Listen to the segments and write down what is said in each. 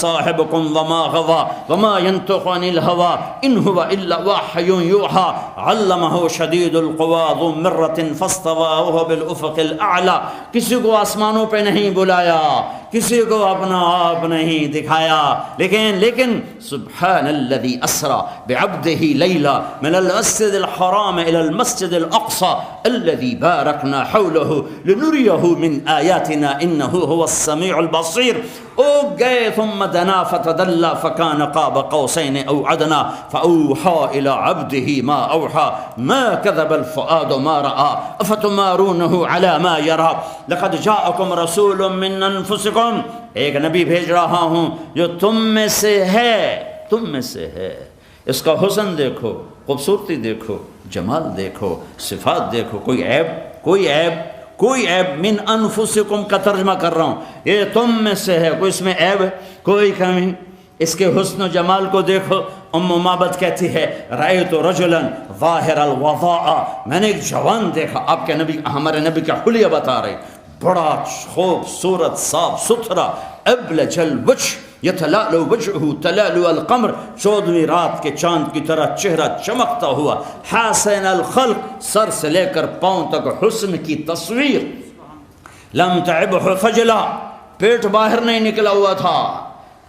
صاحبكم وما غوى وما ينطق عن الهوى إن هو إلا وحي يوحى علمه شديد القوى ذو مرة فاستوى وهو بالأفق الأعلى. کسی کو آسمانوں پہ نہیں بلایا، کسی کو اپنا آپ نہیں دکھایا، لیکن سبحان الذي اسرى بعبده ليلا من المسجد الحرام الى المسجد الاقصى الذي باركنا حوله لنريه من آياتنا انه هو السميع البصير. او گئے ثم دنا فتدلى فكان قاب قوسين او ادنى فاوحى الى عبده ما اوحى ما كذب الفؤاد ما راى افتمارونه على ما يرى لقد جاءكم رسول من انفسكم. ایک نبی بھیج رہا ہوں جو تم میں سے ہے. اس کا حسن دیکھو، خوبصورتی دیکھو، جمال دیکھو، صفات دیکھو، کوئی عیب من انفسکم کا ترجمہ کر رہا ہوں، یہ تم میں سے ہے، کوئی اس میں عیب ہے، کوئی کمی. اس کے حسن و جمال کو دیکھو. ام معبد کہتی ہے رأیت رجلا ظاہر الوضاء، میں نے ایک جوان دیکھا. آپ کے نبی، ہمارے نبی کا حلیہ بتا رہے، بڑا خوبصورت، صاف ستھرا، ابلج الوجہ یتلألؤ وجهه تلألؤ القمر، 14ویں رات کے چاند کی طرح چہرہ چمکتا ہوا، حسن الخلق، سر سے لے کر پاؤں تک حسن کی تصویر. لم تعبه خجلا، پیٹ باہر نہیں نکلا ہوا تھا.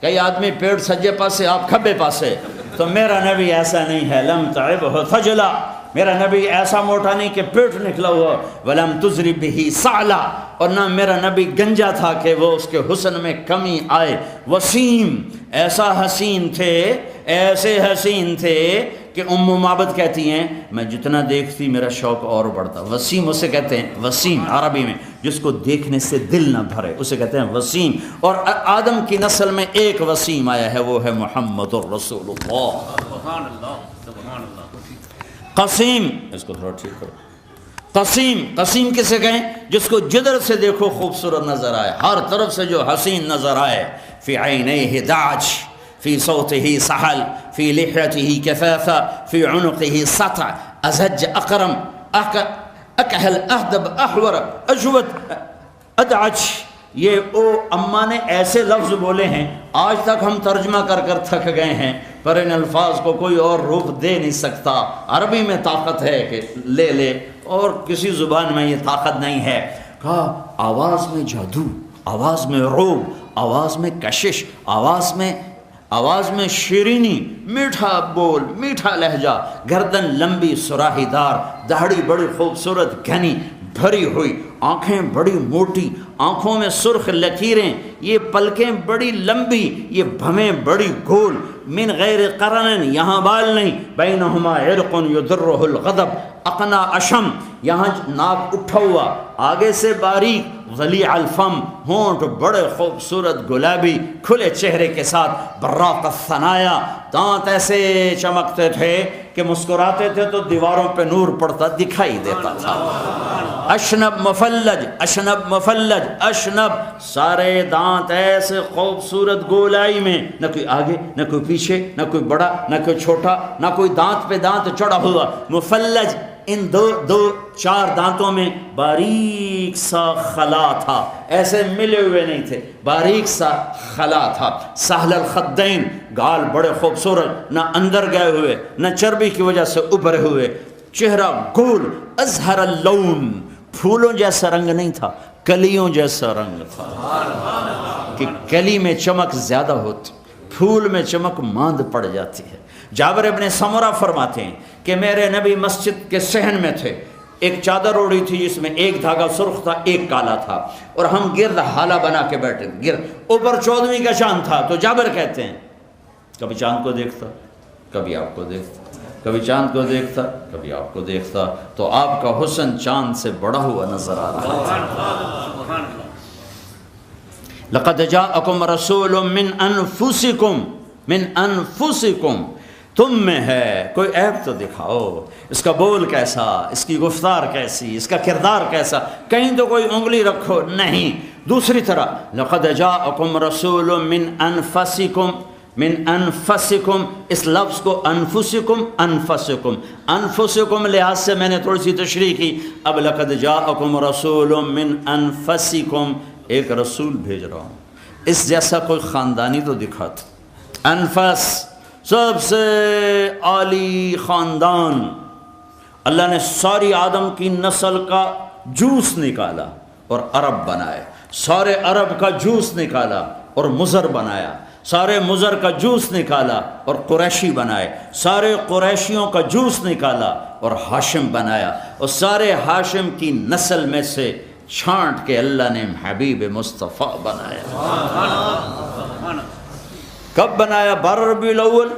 کئی آدمی پیٹ سجے پاسے، آپ کھبے پاسے، تو میرا نبی ایسا نہیں ہے. لم تعبه خجلا، میرا نبی ایسا موٹا نہیں کہ پیٹ نکلا ہوا. ولم تزری بہ سعلا، اور نہ میرا نبی گنجا تھا کہ وہ اس کے حسن میں کمی آئے. وسیم، ایسا حسین تھے کہ ام معبد کہتی ہیں میں جتنا دیکھتی میرا شوق اور بڑھتا. وسیم اسے کہتے ہیں، وسیم عربی میں جس کو دیکھنے سے دل نہ بھرے اسے کہتے ہیں وسیم. اور آدم کی نسل میں ایک وسیم آیا ہے، وہ ہے محمد الرسول اللہ. سبحان اللہ، سبحان اللہ. قسیم، اس کو تھوڑا ٹھیک کرو. قسیم کسے کہیں؟ جس کو جدر سے دیکھو خوبصورت نظر آئے، ہر طرف سے جو حسین نظر آئے. فی عینیہ داج، فی صوتہ سحل، فی لحیتہ کفافہ، فی عنقہ سطع، ازج اقرم، اکحل اہدب احور اجود ادعج. یہ اماں نے ایسے لفظ بولے ہیں آج تک ہم ترجمہ کر تھک گئے ہیں، پر ان الفاظ کو کوئی اور روپ دے نہیں سکتا. عربی میں طاقت ہے کہ لے اور کسی زبان میں یہ طاقت نہیں ہے. کہا آواز میں جادو، آواز میں رعب، آواز میں کشش، آواز میں شیرینی، میٹھا بول، میٹھا لہجہ، گردن لمبی سراہی دار، داڑھی بڑی خوبصورت گھنی بھری ہوئی، آنکھیں بڑی موٹی، آنکھوں میں سرخ لکیریں، یہ پلکیں بڑی لمبی، یہ بھمیں بڑی گول. من غیر قرن، یہاں بال نہیں. بینہما عرق یدرہ الغضب، اقنا اشم، یہاں ناک اٹھا ہوا، آگے سے باریک. ضلیع الفم، ہونٹ بڑے خوبصورت گلابی کھلے چہرے کے ساتھ. براق الثنایا، دانت ایسے چمکتے تھے کہ مسکراتے تھے تو دیواروں پہ نور پڑتا دکھائی دیتا تھا. اشنب مفلج، اشنب، سارے دانت ایسے خوبصورت گولائی میں، نہ کوئی آگے نہ کوئی پیچھے، نہ کوئی بڑا نہ کوئی چھوٹا، نہ کوئی دانت پہ دانت چڑھا ہوا. مفلج، ان دو چار دانتوں میں باریک سا خلا تھا، ایسے ملے ہوئے نہیں تھے، باریک سا خلا تھا. سہل الخدین، گال بڑے خوبصورت، نہ اندر گئے ہوئے نہ چربی کی وجہ سے ابھرے ہوئے. چہرہ گول، ازہر اللون، پھولوں جیسا رنگ نہیں تھا، کلیوں جیسا رنگ تھا کہ کلی میں چمک زیادہ ہوتی، پھول میں چمک ماند پڑ جاتی ہے. جابر ابن سمرہ فرماتے ہیں کہ میرے نبی مسجد کے صحن میں تھے، ایک چادر اوڑی تھی جس میں ایک دھاگا سرخ تھا ایک کالا تھا، اور ہم گرد حالہ بنا کے بیٹھے، اوپر 14ویں کا چاند تھا. تو جابر کہتے ہیں کبھی چاند کو دیکھتا، کبھی آپ کو دیکھتا، کبھی چاند کو دیکھتا، کبھی آپ کو دیکھتا، تو آپ کا حسن چاند سے بڑا ہوا نظر آ رہا تھا. لقد جاءکم رسول من انفسکم، تم میں ہے. کوئی عیب تو دکھاؤ، اس کا بول کیسا، اس کی گفتار کیسی، اس کا کردار کیسا، کہیں تو کوئی انگلی رکھو نہیں. دوسری طرح لقد جاءکم رسول من انفسکم، اس لفظ کو انفسکم لحاظ سے میں نے تھوڑی سی تشریح کی. اب لقد جاءکم رسول من انفسکم، ایک رسول بھیج رہا ہوں اس جیسا کوئی خاندانی تو دکھاتا۔ انفس سب سے عالی خاندان، اللہ نے ساری آدم کی نسل کا جوس نکالا اور عرب بنائے، سارے عرب کا جوس نکالا اور مضر بنایا، سارے مضر کا جوس نکالا اور قریشی بنائے، سارے قریشیوں کا جوس نکالا اور ہاشم بنایا، اور سارے ہاشم کی نسل میں سے چھانٹ کے اللہ نے حبیب مصطفیٰ بنایا۔ کب بنایا؟ 12 ربیع الاول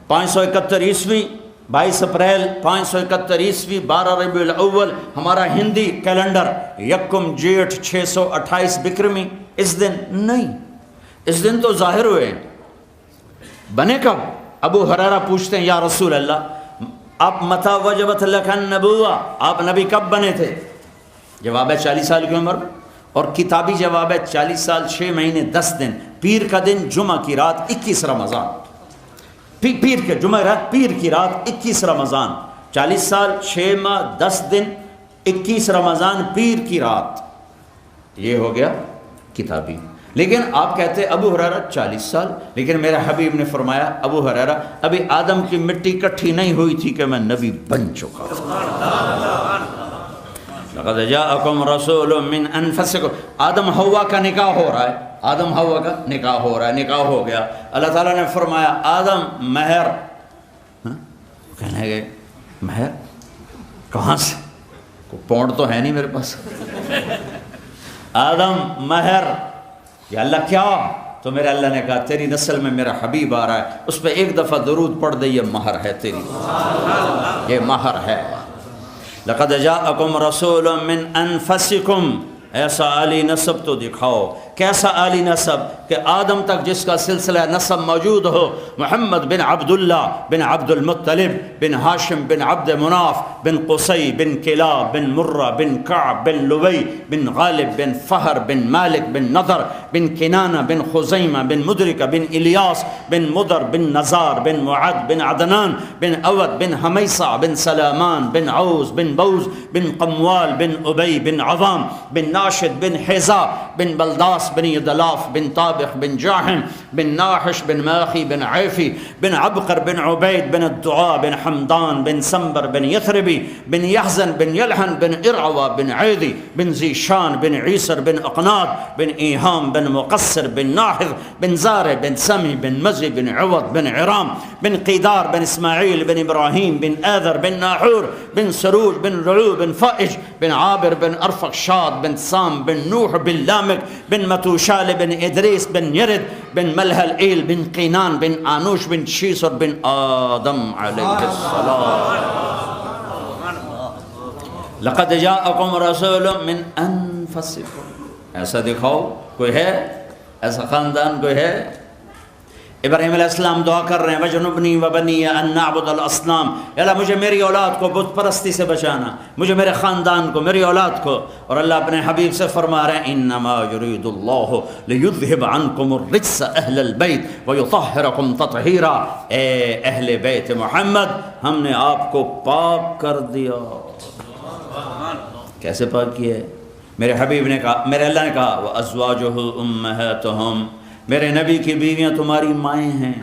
571 عیسوی، 22 اپریل 571 عیسوی، 12 ربیع الاول ہمارا ہندی کیلنڈر، یکم جیٹھ 628 بکرمی۔ اس دن نہیں، اس دن تو ظاہر ہوئے، بنے کب؟ ابو ہریرہ پوچھتے ہیں یا رسول اللہ آپ متی وجبت لک النبوہ، آپ نبی کب بنے تھے؟ جواب ہے 40 سال کی عمر میں، اور کتابی جواب ہے 40 سال 6 مہینے 10 دن، پیر کا دن جمعہ کی رات 21 رمضان، پیر کے جمعہ رات، پیر کی رات 21 رمضان، 40 سال 6 ماہ 10 دن 21 رمضان پیر کی رات، یہ ہو گیا کتابی۔ لیکن آپ کہتے ابو ہریرہ 40 سال، لیکن میرے حبیب نے فرمایا ابو ہریرہ ابھی آدم کی مٹی کٹھی نہیں ہوئی تھی کہ میں نبی بن چکا۔ لقد جاءکم رسول من انفسکم، آدم حوا کا نکاح ہو رہا ہے، آدم حوا کا نکاح ہو رہا ہے، نکاح ہو گیا، اللہ تعالیٰ نے فرمایا آدم مہر، کہنے گئے مہر کہاں سے؟ کوئی پونڈ تو ہے نہیں میرے پاس، آدم مہر، یا اللہ کیا؟ تو میرے اللہ نے کہا تیری نسل میں میرا حبیب آ رہا ہے، اس پہ ایک دفعہ درود پڑھ دے، یہ مہر ہے تیری، یہ مہر ہے۔ لقد جاءکم رسول من انفسکم، ایسا عالی نسب تو دکھاؤ، کیسا عالی نسب کہ آدم تک جس کا سلسلہ نسب موجود ہو، محمد بن عبداللہ بن عبد المطلب بن ہاشم بن عبد مناف بن قصی بن کلاب بن مرہ بن کعب بن لبی بن غالب بن فہر بن مالک بن نضر بن کنانہ بن خزیمہ بن مدرکہ بن الیاس بن مدر بن نزار بن معد بن عدنان بن اود بن حمیصہ بن سلامان بن عوز بن بوز بن قموال بن ابی بن عظام بن ناشد بن حیزہ بن بلداس بن یدلاف بن طابخ بن جاحم بن ناحش بن ماخی بن عیفی بن عبقر بن عبید بن الدعاء بن حمدان بن سنبر بن یثربی بن یحزن بن یلحن بن ارعوى بن عیدی بن زیشان بن عیسر بن اقناد بن ایہام بن مقصر بن ناحر بن زار بن سمی بن مزی بن عوض بن عرام بن قیدار بن اسماعیل بن ابراہیم بن آذر بن ناحور بن سروج بن رعو بن فائج بن عابر بن ارفقشاد بن سام بن نوح بن لامک بن متوشال بن ادریس بن یرد بن ملحل ایل بن قینان بن آنوش بن شیسر بن آدم علیہ السلام۔ لقد جاءکم رسول من انفسکم، ایسا دکھاؤ کوئی ہے، ایسا خاندان کوئی ہے۔ ابراہیم علیہ السلام دعا کر رہے ہیں وَجْنُبْنِي وَبَنِيَّ أَن نَعْبُدَ الْأَصْنَامَ، اللہ مجھے میری اولاد کو بت پرستی سے بچانا، مجھے میرے خاندان کو، میری اولاد کو۔ اور اللہ اپنے حبیب سے فرما رہے ہیں إِنَّمَا يُرِيدُ اللَّهُ لِيُذْهِبَ عَنْكُمُ الرِّجْسَ أَهْلَ الْبَيْتِ وَيُطَهِّرَكُمْ تَطْهِيرًا، اے اہل بیت محمد ہم نے آپ کو پاک کر دیا۔ کیسے پاک کیا ہے؟ میرے حبیب نے کہا، میرے اللہ نے کہا وَأَزْوَاجُهُ أُمَّهَاتُهُمْ، میرے نبی کی بیویاں تمہاری مائیں ہیں،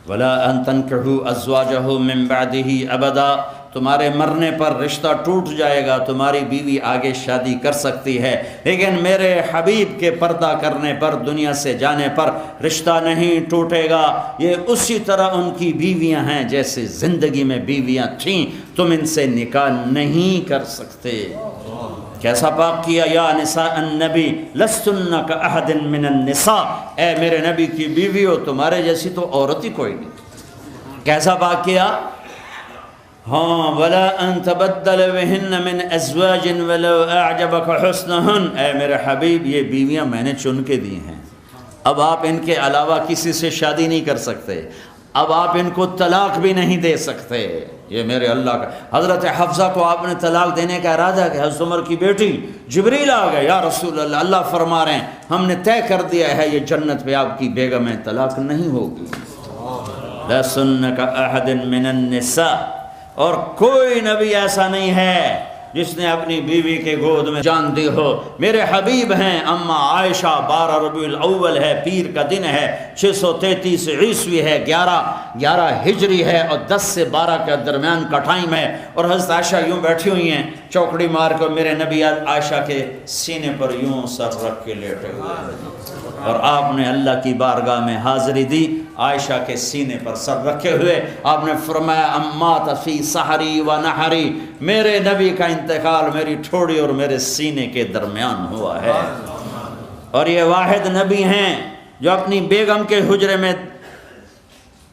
وَلَا أَن تَنكِحُوا أَزْوَاجَهُ مِن بَعْدِهِ أَبَدًا، تمہارے مرنے پر رشتہ ٹوٹ جائے گا، تمہاری بیوی آگے شادی کر سکتی ہے، لیکن میرے حبیب کے پردہ کرنے پر، دنیا سے جانے پر رشتہ نہیں ٹوٹے گا۔ یہ اسی طرح ان کی بیویاں ہیں جیسے زندگی میں بیویاں تھیں، تم ان سے نکاح نہیں کر سکتے۔ کیسا پاک کیا؟ یا نساء النبی لستن کاحد من النساء، اے میرے نبی کی بیوی ہو، تمہارے جیسی تو عورت ہی کوئی نہیں۔ کیسا پاک کیا؟ ہاں ولا ان تبدل بهن من ازواج ولو اعجبك حسنهن، اے میرے حبیب یہ بیویاں میں نے چن کے دی ہیں، اب آپ ان کے علاوہ کسی سے شادی نہیں کر سکتے، اب آپ ان کو طلاق بھی نہیں دے سکتے، یہ میرے اللہ کا۔ حضرت حفصہ کو آپ نے طلاق دینے کا ارادہ کہ حضرت عمر کی بیٹی جبریل آ گئے، یا رسول اللہ، اللہ فرما رہے ہیں ہم نے طے کر دیا ہے یہ جنت پہ آپ کی بیگم ہے، طلاق نہیں ہوگی۔ لَسُنَّ كَأَحَدٍ مِّنَ النِّسَاءِ، اور کوئی نبی ایسا نہیں ہے جس نے اپنی بیوی کے گود میں جان دی ہو۔ میرے حبیب ہیں اما عائشہ، 12 ربیع الاول ہے، پیر کا دن ہے، 633 عیسوی ہے، 11 ہجری ہے، اور 10 سے 12 کے درمیان کا ٹائم ہے، اور حضرت عائشہ یوں بیٹھی ہوئی ہیں چوکڑی مار کر، میرے نبی عائشہ کے سینے پر یوں سر رکھ کے لیٹے ہوئے ہیں، اور آپ نے اللہ کی بارگاہ میں حاضری دی عائشہ کے سینے پر سر رکھے ہوئے۔ آپ نے فرمایا امات فی سحری و نحری، میرے نبی کا انتقال میری ٹھوڑی اور میرے سینے کے درمیان ہوا ہے۔ اور یہ واحد نبی ہیں جو اپنی بیگم کے حجرے میں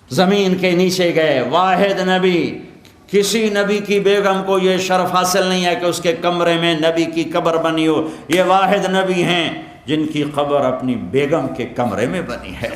زمین کے نیچے گئے، واحد نبی۔ کسی نبی کی بیگم کو یہ شرف حاصل نہیں ہے کہ اس کے کمرے میں نبی کی قبر بنی ہو، یہ واحد نبی ہیں جن کی قبر اپنی بیگم کے کمرے میں بنی ہے۔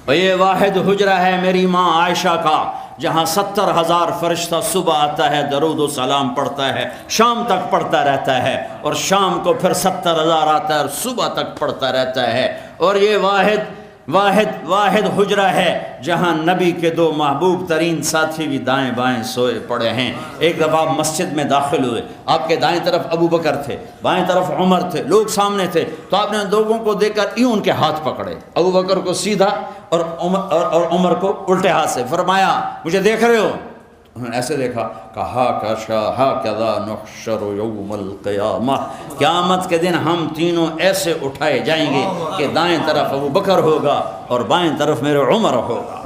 اور یہ واحد حجرہ ہے میری ماں عائشہ کا، جہاں 70,000 فرشتہ صبح آتا ہے، درود و سلام پڑھتا ہے، شام تک پڑھتا رہتا ہے، اور شام کو پھر 70,000 آتا ہے اور صبح تک پڑھتا رہتا ہے۔ اور یہ واحد حجرہ ہے جہاں نبی کے 2 محبوب ترین ساتھی بھی دائیں بائیں سوئے پڑے ہیں۔ ایک دفعہ آپ مسجد میں داخل ہوئے، آپ کے دائیں طرف ابو بکر تھے، بائیں طرف عمر تھے، لوگ سامنے تھے، تو آپ نے ان لوگوں کو دیکھ کر یوں ان کے ہاتھ پکڑے، ابو بکر کو سیدھا اور عمر کو الٹے ہاتھ سے، فرمایا مجھے دیکھ رہے ہو؟ انہوں نے ایسے دیکھا، کہا ہاکذا نحشر یوم القیامہ، قیامت کے دن ہم تینوں ایسے اٹھائے جائیں گے کہ دائیں طرف ابو بکر ہوگا اور بائیں طرف میرے عمر ہوگا۔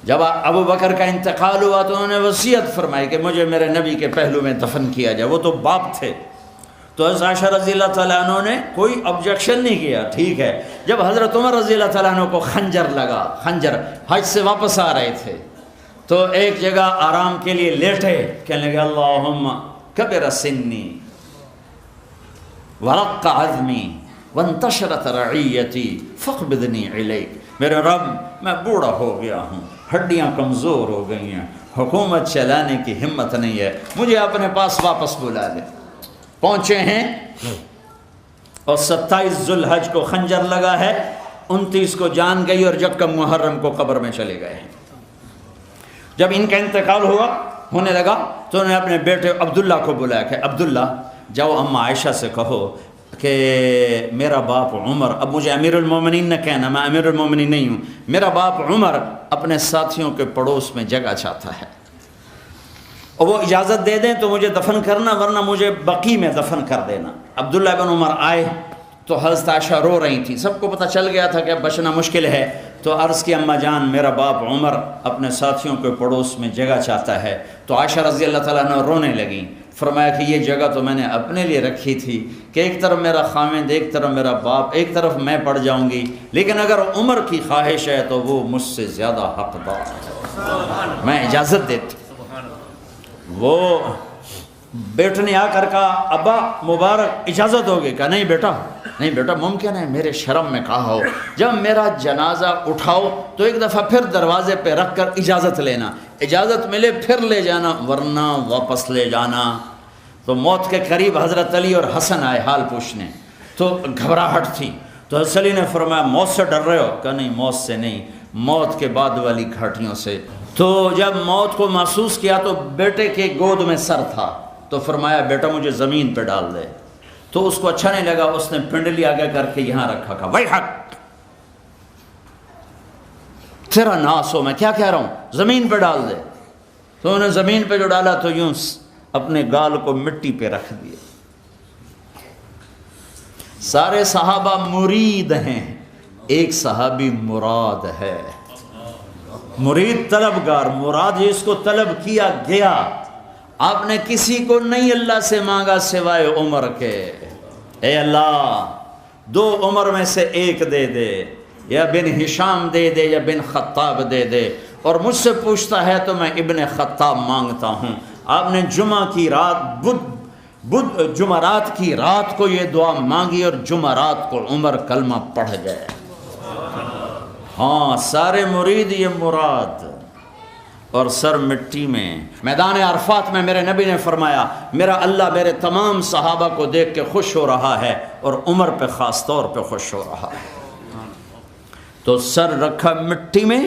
جب ابو بکر کا انتقال ہوا تو انہوں نے وصیت فرمائی کہ مجھے میرے نبی کے پہلو میں دفن کیا جائے، وہ تو باپ تھے۔ تو حضرت عائشہ رضی اللہ تعالیٰ عنہ نے کوئی آبجیکشن نہیں کیا، ٹھیک ہے۔ جب حضرت عمر رضی اللہ تعالیٰ عنہ کو خنجر لگا، خنجر حج سے واپس آ رہے تھے، تو ایک جگہ آرام کے لیے لیٹے، کہنے لگے اللہم کبر سنی ورق عظمی وانتشرت رعیتی فاقبضنی الیک، میرے رب میں بوڑھا ہو گیا ہوں، ہڈیاں کمزور ہو گئی ہیں، حکومت چلانے کی ہمت نہیں ہے، مجھے اپنے پاس واپس بلا لے۔ پہنچے ہیں اور 27 ذوالحج کو خنجر لگا ہے، 29 کو جان گئی اور یکم محرم کو قبر میں چلے گئے ہیں۔ جب ان کا انتقال ہونے لگا تو انہوں نے اپنے بیٹے عبداللہ کو بلایا کہ عبداللہ جاؤ اما عائشہ سے کہو کہ میرا باپ عمر، اب مجھے امیر المومنین نہ کہنا، میں امیر المومنین نہیں ہوں، میرا باپ عمر اپنے ساتھیوں کے پڑوس میں جگہ چاہتا ہے، اور وہ اجازت دے دیں تو مجھے دفن کرنا، ورنہ مجھے بقی میں دفن کر دینا۔ عبداللہ بن عمر آئے تو حضرت عائشہ رو رہی تھی، سب کو پتہ چل گیا تھا کہ بچنا مشکل ہے، تو عرض کی اما جان میرا باپ عمر اپنے ساتھیوں کے پڑوس میں جگہ چاہتا ہے۔ تو عائشہ رضی اللہ تعالیٰ عنہ رونے لگیں، فرمایا کہ یہ جگہ تو میں نے اپنے لیے رکھی تھی کہ ایک طرف میرا خاوند، ایک طرف میرا باپ، ایک طرف میں پڑ جاؤں گی، لیکن اگر عمر کی خواہش ہے تو وہ مجھ سے زیادہ حقدار ہے، میں اجازت دیتی۔ وہ بیٹے نے آ کر کہا ابا مبارک اجازت ہوگی؟ کہا نہیں بیٹا ممکن ہے میرے شرم میں کہا ہو، جب میرا جنازہ اٹھاؤ تو ایک دفعہ پھر دروازے پہ رکھ کر اجازت لینا، اجازت ملے پھر لے جانا ورنہ واپس لے جانا۔ تو موت کے قریب حضرت علی اور حسن آئے حال پوچھنے، تو گھبراہٹ تھی، تو حضرت علی نے فرمایا موت سے ڈر رہے ہو؟ کہا نہیں موت سے نہیں، موت کے بعد والی گھاٹیوں سے۔ تو جب موت کو محسوس کیا تو بیٹے کے گود میں سر تھا، تو فرمایا بیٹا مجھے زمین پہ ڈال دے، تو اس کو اچھا نہیں لگا، اس نے پنڈلی آگے کر کے یہاں رکھا، کہا وہی حق تیرا ناس ہو، میں کیا کہہ رہا ہوں، زمین پہ ڈال دے۔ تو انہوں نے زمین پہ جو ڈالا تو یوں اپنے گال کو مٹی پہ رکھ دیا۔ سارے صحابہ مرید ہیں، ایک صحابی مراد ہے، مرید طلبگار، مراد جس کو طلب کیا گیا۔ آپ نے کسی کو نہیں اللہ سے مانگا سوائے عمر کے، اے اللہ 2 عمر میں سے ایک دے دے، یا بن ہشام دے دے یا بن خطاب دے دے، اور مجھ سے پوچھتا ہے تو میں ابن خطاب مانگتا ہوں۔ آپ نے جمعہ کی رات جمعرات کی رات کو یہ دعا مانگی اور جمعرات کو عمر کلمہ پڑھ گئے۔ ہاں سارے مرید یہ مراد، اور سر مٹی میں۔ میدان عرفات میں میرے نبی نے فرمایا میرا اللہ میرے تمام صحابہ کو دیکھ کے خوش ہو رہا ہے اور عمر پہ خاص طور پہ خوش ہو رہا ہے۔ تو سر رکھا مٹی میں،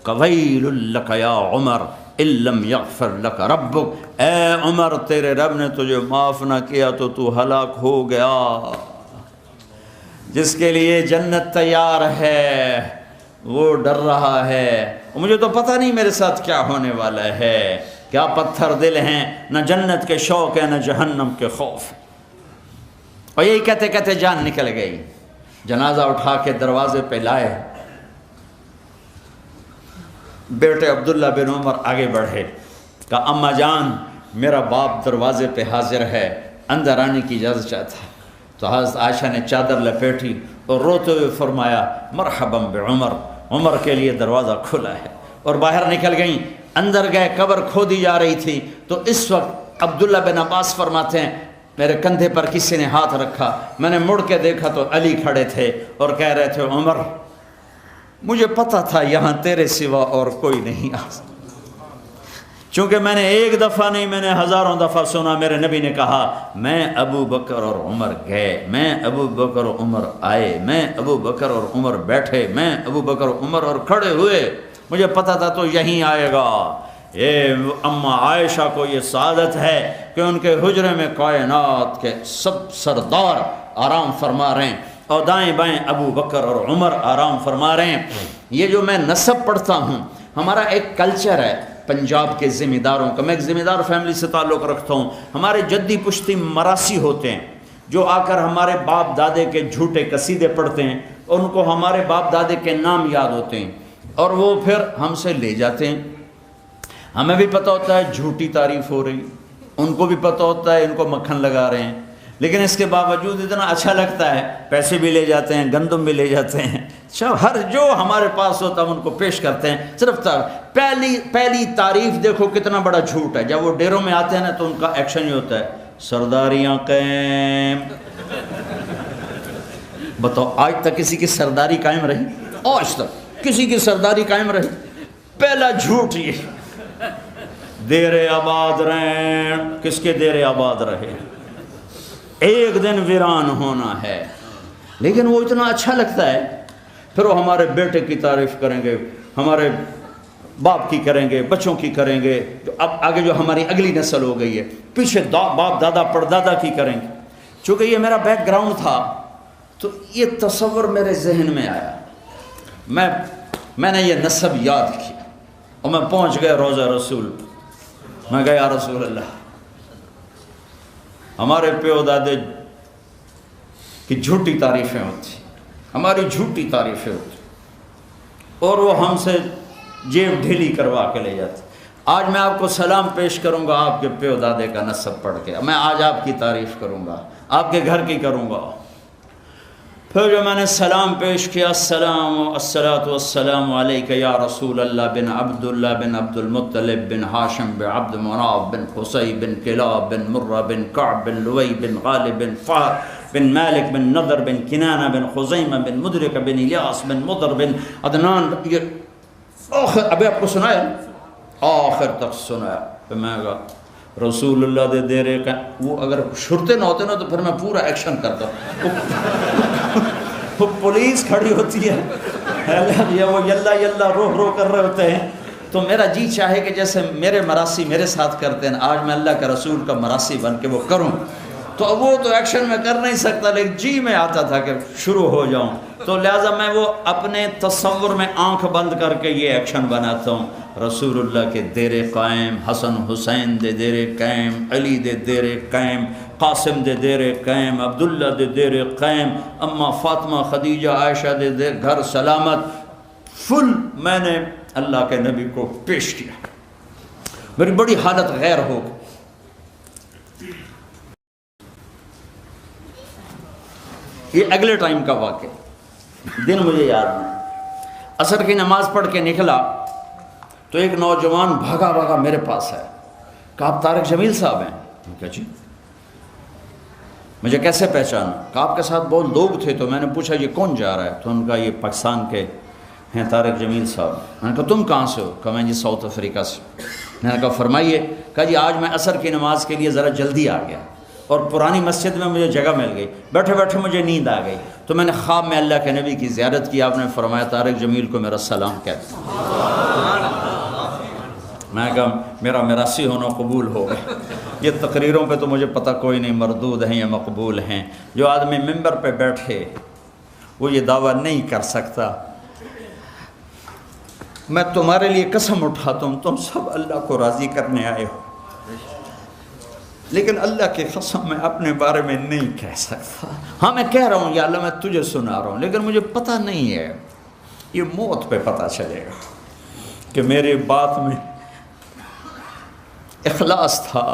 وَيْلٌ لَكَ يَا عمر، اِلَّمْ يَغْفِرْ لَكَ رَبُّكَ، اے عمر تیرے رب نے تجھے معاف نہ کیا تو تو ہلاک ہو گیا۔ جس کے لیے جنت تیار ہے وہ ڈر رہا ہے، مجھے تو پتہ نہیں میرے ساتھ کیا ہونے والا ہے، کیا پتھر دل ہیں، نہ جنت کے شوق ہے نہ جہنم کے خوف۔ اور یہی کہتے کہتے جان نکل گئی۔ جنازہ اٹھا کے دروازے پہ لائے، بیٹے عبداللہ بن عمر آگے بڑھے، کہا اماں جان میرا باپ دروازے پہ حاضر ہے، اندر آنے کی اجازت چاہتا ہے۔ تو حضرت عائشہ نے چادر لپیٹی اور روتے ہوئے فرمایا مرحبا بعمر، عمر کے لیے دروازہ کھلا ہے، اور باہر نکل گئیں۔ اندر گئے، قبر کھودی جا رہی تھی، تو اس وقت عبداللہ بن عباس فرماتے ہیں میرے کندھے پر کسی نے ہاتھ رکھا، میں نے مڑ کے دیکھا تو علی کھڑے تھے اور کہہ رہے تھے عمر مجھے پتہ تھا یہاں تیرے سوا اور کوئی نہیں آ سکتا، چونکہ میں نے ایک دفعہ نہیں میں نے ہزاروں دفعہ سنا میرے نبی نے کہا میں ابو بکر اور عمر گئے، میں ابو بکر اور عمر آئے، میں ابو بکر اور عمر بیٹھے، میں ابو بکر اور عمر اور کھڑے ہوئے، مجھے پتہ تھا تو یہیں آئے گا۔ یہ اماں عائشہ کو یہ سعادت ہے کہ ان کے حجرے میں کائنات کے سب سردار آرام فرما رہے ہیں، اور دائیں بائیں ابو بکر اور عمر آرام فرما رہے ہیں۔ یہ جو میں نسب پڑھتا ہوں، ہمارا ایک کلچر ہے پنجاب کے ذمہ داروں کا، میں ایک ذمہ دار فیملی سے تعلق رکھتا ہوں، ہمارے جدی پشتی مراسی ہوتے ہیں جو آ کر ہمارے باپ دادے کے جھوٹے قصیدے پڑھتے ہیں، اور ان کو ہمارے باپ دادے کے نام یاد ہوتے ہیں، اور وہ پھر ہم سے لے جاتے ہیں۔ ہمیں بھی پتہ ہوتا ہے جھوٹی تعریف ہو رہی، ان کو بھی پتہ ہوتا ہے ان کو مکھن لگا رہے ہیں، لیکن اس کے باوجود اتنا اچھا لگتا ہے، پیسے بھی لے جاتے ہیں، گندم بھی لے جاتے ہیں، ہر جو ہمارے پاس ہوتا ہے ان کو پیش کرتے ہیں۔ صرف پہلی تعریف دیکھو کتنا بڑا جھوٹ ہے، جب وہ ڈیروں میں آتے ہیں نا تو ان کا ایکشن یہ ہوتا ہے سرداریاں قائم۔ بتاؤ آج تک کسی کی سرداری قائم رہی؟ آج تک کسی کی سرداری قائم رہی؟ پہلا جھوٹ یہ دیر آباد رہیں، کس کے دیر آباد رہے، ایک دن ویران ہونا ہے، لیکن وہ اتنا اچھا لگتا ہے۔ پھر وہ ہمارے بیٹے کی تعریف کریں گے، ہمارے باپ کی کریں گے، بچوں کی کریں گے، اب آگے جو ہماری اگلی نسل ہو گئی ہے پیچھے باپ دادا پردادا کی کریں گے۔ چونکہ یہ میرا بیک گراؤنڈ تھا تو یہ تصور میرے ذہن میں آیا، میں نے یہ نسب یاد کی، اور میں پہنچ گیا روضہ رسول، میں گیا یا رسول اللہ ہمارے پیو دادے کی جھوٹی تعریفیں ہوتی، ہماری جھوٹی تعریفیں ہوتی، اور وہ ہم سے جیب ڈھیلی کروا کے لے جاتے۔ آج میں آپ کو سلام پیش کروں گا آپ کے پیو دادے کا نسب پڑھ کے، میں آج آپ کی تعریف کروں گا، آپ کے گھر کی کروں گا۔ پھر جو میں نے سلام پیش کیا، الصلاۃ والسلام علیک یا رسول اللہ بن عبداللہ بن عبد المطلب بن ہاشم بن عبد مناف بن قصی بن کلاب بن مرہ بن کعب بن لوی بن غالب بن فہر بن مالک بن نضر بن کنانہ بن خزیمہ بن مدرک بن الیاس بن مضر بن عدنان، یہ آخر ابھی آپ کو سنایا، آخر تک سنایا۔ پھر میں کہا رسول اللہ دے دے رہے، وہ اگر شرطے نہ ہوتے نا تو پھر میں پورا ایکشن کرتا، وہ پولیس کھڑی ہوتی ہے یا وہ یلا یلا روح رو کر رہے ہوتے ہیں، تو میرا جی چاہے کہ جیسے میرے مراسی میرے ساتھ کرتے ہیں، آج میں اللہ کا رسول کا مراسی بن کے وہ کروں، تو وہ تو ایکشن میں کر نہیں سکتا، لیکن جی میں آتا تھا کہ شروع ہو جاؤں، تو لہٰذا میں وہ اپنے تصور میں آنکھ بند کر کے یہ ایکشن بناتا ہوں۔ رسول اللہ کے دیر قائم، حسن حسین دے دیر قائم، علی دے دیر قائم، قاسم دے دیر قائم، عبداللہ دے دیر قائم، اماں فاطمہ خدیجہ عائشہ دے دیر گھر سلامت، فل میں نے اللہ کے نبی کو پیش کیا۔ میری بڑی حالت غیر ہو گئی۔ یہ اگلے ٹائم کا واقعہ، دن مجھے یاد نہیں، عصر کی نماز پڑھ کے نکلا تو ایک نوجوان بھاگا بھاگا میرے پاس ہے، کہا آپ طارق جمیل صاحب ہیں؟ میں کہا جی، مجھے کیسے پہچانا؟ کہا آپ کے ساتھ بہت لوگ تھے، تو میں نے پوچھا یہ کون جا رہا ہے؟ تو ان کا یہ پاکستان کے ہیں طارق جمیل صاحب۔ میں نے کہا تم کہاں سے ہو؟ کہا میں جی ساؤتھ افریقہ سے۔ میں نے کہا فرمائیے۔ کہا جی آج میں عصر کی نماز کے لیے ذرا جلدی آ گیا اور پرانی مسجد میں مجھے جگہ مل گئی، بیٹھے بیٹھے مجھے نیند آ گئی، تو میں نے خواب میں اللہ کے نبی کی زیارت کی، آپ نے فرمایا طارق جمیل کو میرا سلام کہتے ہیں۔ میں کہا میرا میراثی ہونا قبول ہو گیا۔ یہ تقریروں پہ تو مجھے پتہ کوئی نہیں مردود ہیں یا مقبول ہیں۔ جو آدمی ممبر پہ بیٹھے وہ یہ دعویٰ نہیں کر سکتا میں تمہارے لیے قسم اٹھاتا ہوں تم سب اللہ کو راضی کرنے آئے ہو، لیکن اللہ کی قسم میں اپنے بارے میں نہیں کہہ سکتا۔ ہاں میں کہہ رہا ہوں یا اللہ میں تجھے سنا رہا ہوں، لیکن مجھے پتہ نہیں ہے، یہ موت پہ پتہ چلے گا کہ میرے بات میں اخلاص تھا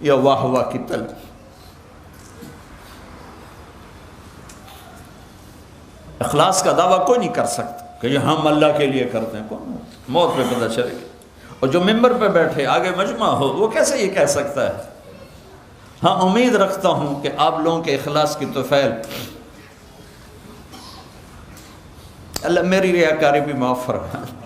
یا واہ واہ کی طلب۔ اخلاص کا دعویٰ کوئی نہیں کر سکتا کہ یہ ہم اللہ کے لیے کرتے ہیں، کون موت پہ پتہ چلے گا۔ اور جو ممبر پہ بیٹھے آگے مجمع ہو وہ کیسے یہ کہہ سکتا ہے؟ ہاں امید رکھتا ہوں کہ آپ لوگوں کے اخلاص کی طفیل اللہ میری ریاکاری بھی معاف فرمائے۔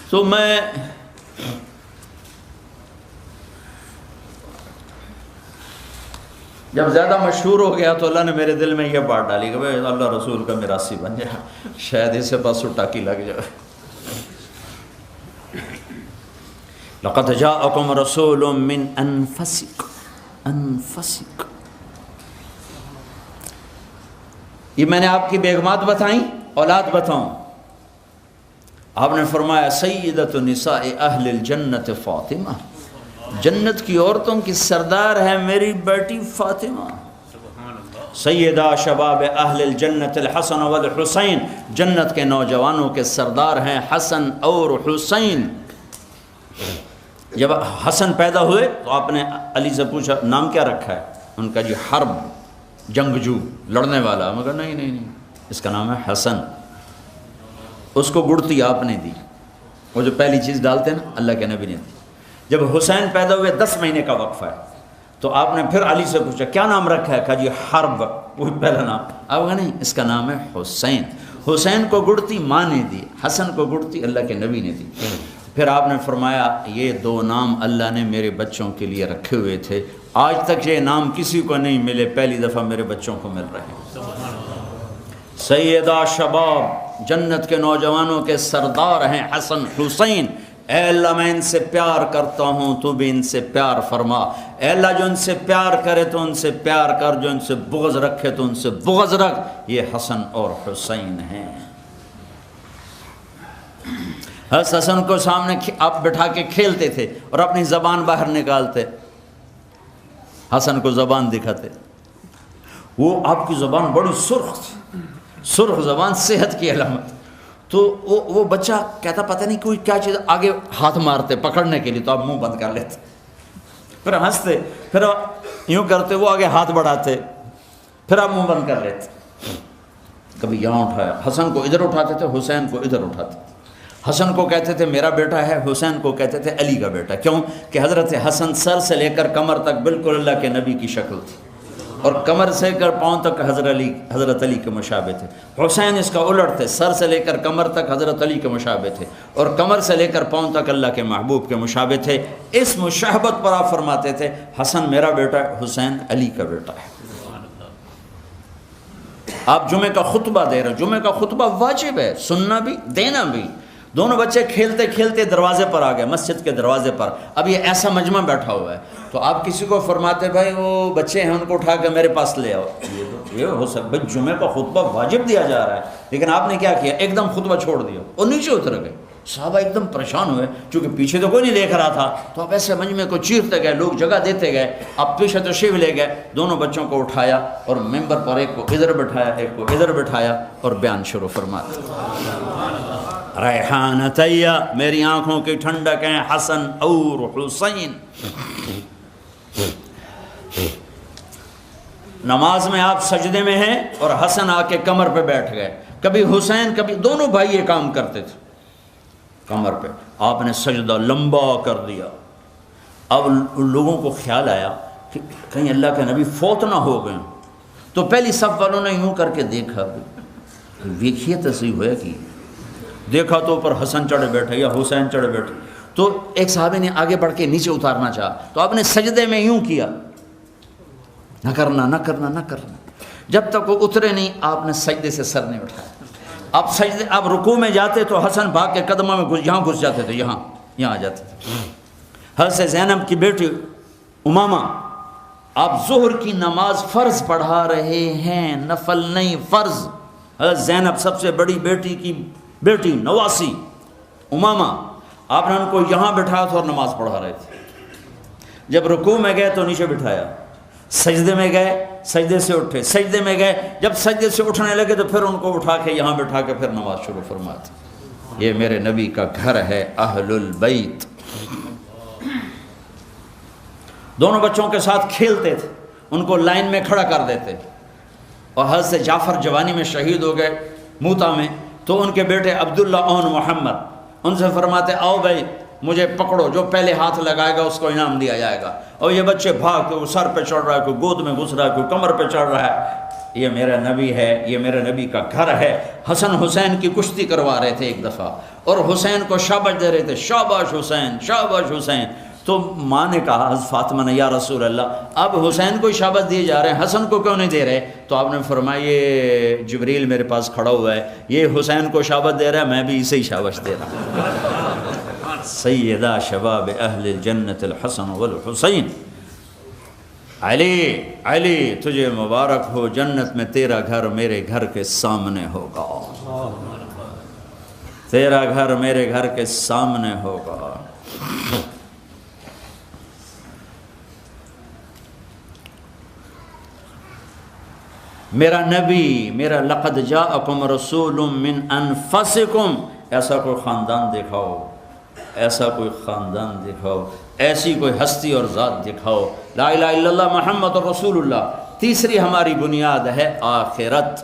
تو میں جب زیادہ مشہور ہو گیا تو اللہ نے میرے دل میں یہ بات ڈالی کہ بھائی اللہ رسول کا میراثی بن جائے، شاید اسے پاس ٹاکی لگ جائے۔ لقد جاءکم رسول من انفسکم، یہ میں نے آپ کی بیگمات بتائیں، اولاد بتاؤں؟ آپ نے فرمایا سیدۃ نساء اہل الجنت فاطمہ، جنت کی عورتوں کی سردار ہے میری بیٹی فاطمہ۔ سیدہ شباب اہل الجنت الحسن والحسین، جنت کے نوجوانوں کے سردار ہیں حسن اور حسین۔ جب حسن پیدا ہوئے تو آپ نے علی سے پوچھا نام کیا رکھا ہے؟ ان کا جی حرب، جنگجو، لڑنے والا۔ مگر نہیں اس کا نام ہے حسن۔ اس کو گڑتی آپ نے دی، وہ جو پہلی چیز ڈالتے ہیں نا اللہ کے نبی نے دی۔ جب حسین پیدا ہوئے 10 مہینے کا وقفہ ہے تو آپ نے پھر علی سے پوچھا کیا نام رکھا ہے؟ کہا جی حرب، وہی پہلا نام۔ آپ کہا نہیں اس کا نام ہے حسین۔ حسین کو گڑتی ماں نے دی، حسن کو گڑتی اللہ کے نبی نے دی۔ پھر آپ نے فرمایا یہ 2 نام اللہ نے میرے بچوں کے لیے رکھے ہوئے تھے، آج تک یہ نام کسی کو نہیں ملے، پہلی دفعہ میرے بچوں کو مل رہے ہیں۔ سیدہ شباب، جنت کے نوجوانوں کے سردار ہیں حسن حسین۔ اے اللہ میں ان سے پیار کرتا ہوں تو بھی ان سے پیار فرما۔ اے اللہ جو ان سے پیار کرے تو ان سے پیار کر، جو ان سے بغض رکھے تو ان سے بغض رکھ۔ یہ حسن اور حسین ہیں۔ حسن کو سامنے آپ بٹھا کے کھیلتے تھے اور اپنی زبان باہر نکالتے، حسن کو زبان دکھاتے، وہ آپ کی زبان بڑی سرخ تھی، سرخ زبان صحت کی علامت۔ تو وہ بچہ کہتا پتہ نہیں کوئی کیا چیز، آگے ہاتھ مارتے پکڑنے کے لیے تو آپ منہ بند کر لیتے، پھر ہنستے، پھر یوں کرتے، وہ آگے ہاتھ بڑھاتے، پھر آپ منہ بند کر لیتے۔ کبھی یہاں اٹھایا، حسن کو ادھر اٹھاتے تھے، حسین کو ادھر اٹھاتے تھے۔ حسن کو کہتے تھے میرا بیٹا ہے، حسین کو کہتے تھے علی کا بیٹا۔ کیوں کہ حضرت حسن سر سے لے کر کمر تک بالکل اللہ کے نبی کی شکل تھی، اور کمر سے کر پاؤں تک حضرت علی کے مشابہ تھے۔ حسین اس کا الٹ تھے، سر سے لے کر کمر تک حضرت علی کے مشابہ تھے، اور کمر سے لے کر پاؤں تک اللہ کے محبوب کے مشابہ تھے۔ اس مشابہت پر آپ فرماتے تھے حسن میرا بیٹا ہے، حسین علی کا بیٹا ہے۔ آپ جمعہ کا خطبہ دے رہے ہیں، جمعہ کا خطبہ واجب ہے، سننا بھی دینا بھی۔ دونوں بچے کھیلتے کھیلتے دروازے پر آ گئے، مسجد کے دروازے پر۔ اب یہ ایسا مجمع بیٹھا ہوا ہے تو آپ کسی کو فرماتے بھائی وہ بچے ہیں ان کو اٹھا کے میرے پاس لے آؤ، یہ ہو سکتا بھائی جمعہ کا خطبہ واجب دیا جا رہا ہے، لیکن آپ نے کیا کیا؟ ایک دم خطبہ چھوڑ دیا اور نیچے اتر گئے۔ صحابہ ایک دم پریشان ہوئے، چونکہ پیچھے تو کوئی نہیں دیکھ رہا تھا، تو آپ ایسے مجمع کو چیرتے گئے، لوگ جگہ دیتے گئے، آپ پیچھے تشریف لے گئے۔ دونوں بچوں کو اٹھایا اور ممبر پر ایک کو ادھر بٹھایا، ایک کو ادھر بٹھایا، اور بیان شروع فرمایا۔ ریحانتیہ، میری آنکھوں کی ٹھنڈک ہیں حسن اور حسین۔ نماز میں آپ سجدے میں ہیں اور حسن آ کے کمر پہ بیٹھ گئے، کبھی حسین کبھی دونوں بھائی یہ کام کرتے تھے، کمر پہ آپ نے سجدہ لمبا کر دیا۔ اب ان لوگوں کو خیال آیا کہ کہیں اللہ کے نبی فوت نہ ہو گئے، تو پہلی صف والوں نے یوں کر کے دیکھا، دیکھیے تو صحیح ہوا کہ دیکھا تو اوپر حسن چڑھے بیٹھے یا حسین چڑھے بیٹھے، تو ایک صحابی نے آگے بڑھ کے نیچے اتارنا چاہا، تو آپ نے سجدے میں یوں کیا، نہ کرنا نہ کرنا نہ کرنا۔ جب تک وہ اترے نہیں آپ نے سجدے سے سر نہیں اٹھایا. آپ رکوع میں جاتے تو حسن بھاگ کے قدموں میں یہاں گھس جاتے تھے, یہاں آ جاتے تھے. حضرت زینب کی بیٹی امامہ, آپ ظہر کی نماز فرض پڑھا رہے ہیں, نفل نہیں فرض. حضرت زینب سب سے بڑی بیٹی کی بیٹی نواسی امامہ, آپ نے ان کو یہاں بٹھایا تھا اور نماز پڑھا رہے تھے. جب رکوع میں گئے تو نیچے بٹھایا, سجدے میں گئے سجدے سے اٹھے, سجدے میں گئے جب سجدے سے اٹھنے لگے تو پھر ان کو اٹھا کے یہاں بٹھا کے پھر نماز شروع فرماتے. یہ میرے نبی کا گھر ہے اہل البیت. دونوں بچوں کے ساتھ کھیلتے تھے, ان کو لائن میں کھڑا کر دیتے. اور حضرت جعفر جوانی میں شہید ہو گئے موتا میں, تو ان کے بیٹے عبداللہ اون محمد ان سے فرماتے آؤ بھائی مجھے پکڑو, جو پہلے ہاتھ لگائے گا اس کو انعام دیا جائے گا. اور یہ بچے بھاگ کے, سر پہ چڑھ رہا ہے, کوئی گود میں گھس رہا ہے, کوئی کمر پہ چڑھ رہا ہے. یہ میرا نبی ہے, یہ میرے نبی کا گھر ہے. حسن حسین کی کشتی کروا رہے تھے ایک دفعہ, اور حسین کو شاباش دے رہے تھے, شاباش حسین شاباش حسین. تو ماں نے کہا حضرت فاطمہ نے, یا رسول اللہ اب حسین کو شاباش دیے جا رہے ہیں, حسن کو کیوں نہیں دے رہے؟ تو آپ نے فرمایا یہ جبریل میرے پاس کھڑا ہوا ہے, یہ حسین کو شاباش دے رہا ہے, میں بھی اسے ہی شاباش دے رہا ہوں. سیدہ شباب اہل الجنت الحسن والحسین. علی علی تجھے مبارک ہو, جنت میں تیرا گھر میرے گھر کے سامنے ہوگا, تیرا گھر میرے گھر کے سامنے ہوگا. میرا نبی, میرا لقد جاءکم رسول من انفسکم, ایسا کوئی خاندان دکھاؤ, ایسا کوئی خاندان دکھاؤ, ایسی کوئی ہستی اور ذات دکھاؤ. لا الہ الا اللہ محمد رسول اللہ. تیسری ہماری بنیاد ہے آخرت.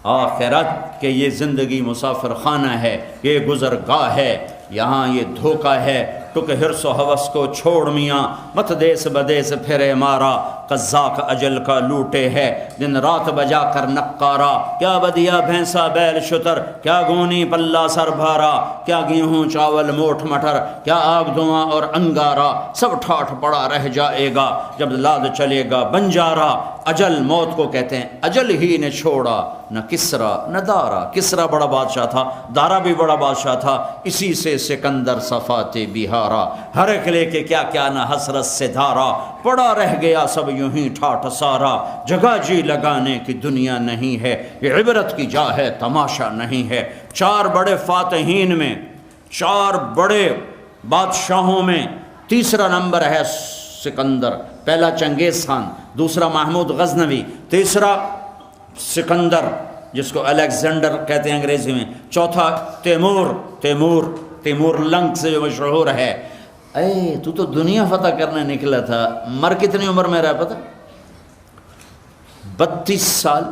آخرت کہ یہ زندگی مسافر خانہ ہے, یہ گزرگاہ ہے, یہاں یہ دھوکہ ہے. ٹک حرص و حوث کو چھوڑ میاں, مت دیس بدیس پھرے مارا, قزاق اجل کا لوٹے ہے, دن رات بجا کر نقارا. کیا بدیا بھینسا بیل شتر, کیا گونی پلہ سر بھارا, کیا گیہوں چاول موٹھ مٹر, کیا آگ دھواں اور انگارا. سب ٹھاٹھ پڑا رہ جائے گا جب لاد چلے گا بنجارا. اجل موت کو کہتے ہیں, اجل ہی نے چھوڑا نہ کسرا نہ دارا. کسرا بڑا بادشاہ تھا, دارا بھی بڑا بادشاہ تھا, اسی سے سکندر صفات بہارا. ہر ایک لے کے کیا کیا نہ حسرت سے دھارا, پڑا رہ گیا سب یوں ہی ٹھاٹھ سارا. جگہ جی لگانے کی دنیا نہیں ہے, یہ عبرت کی جا ہے تماشا نہیں ہے. چار بڑے فاتحین میں, چار بڑے بادشاہوں میں تیسرا نمبر ہے سکندر. پہلا چنگیز خان, دوسرا محمود غزنوی, تیسرا سکندر جس کو الیگزینڈر کہتے ہیں انگریزی میں, چوتھا تیمور لنگ سے جو مشہور ہے. اے تو دنیا فتح کرنے نکلا تھا, مر کتنی عمر میں رہا پتہ؟ 32 سال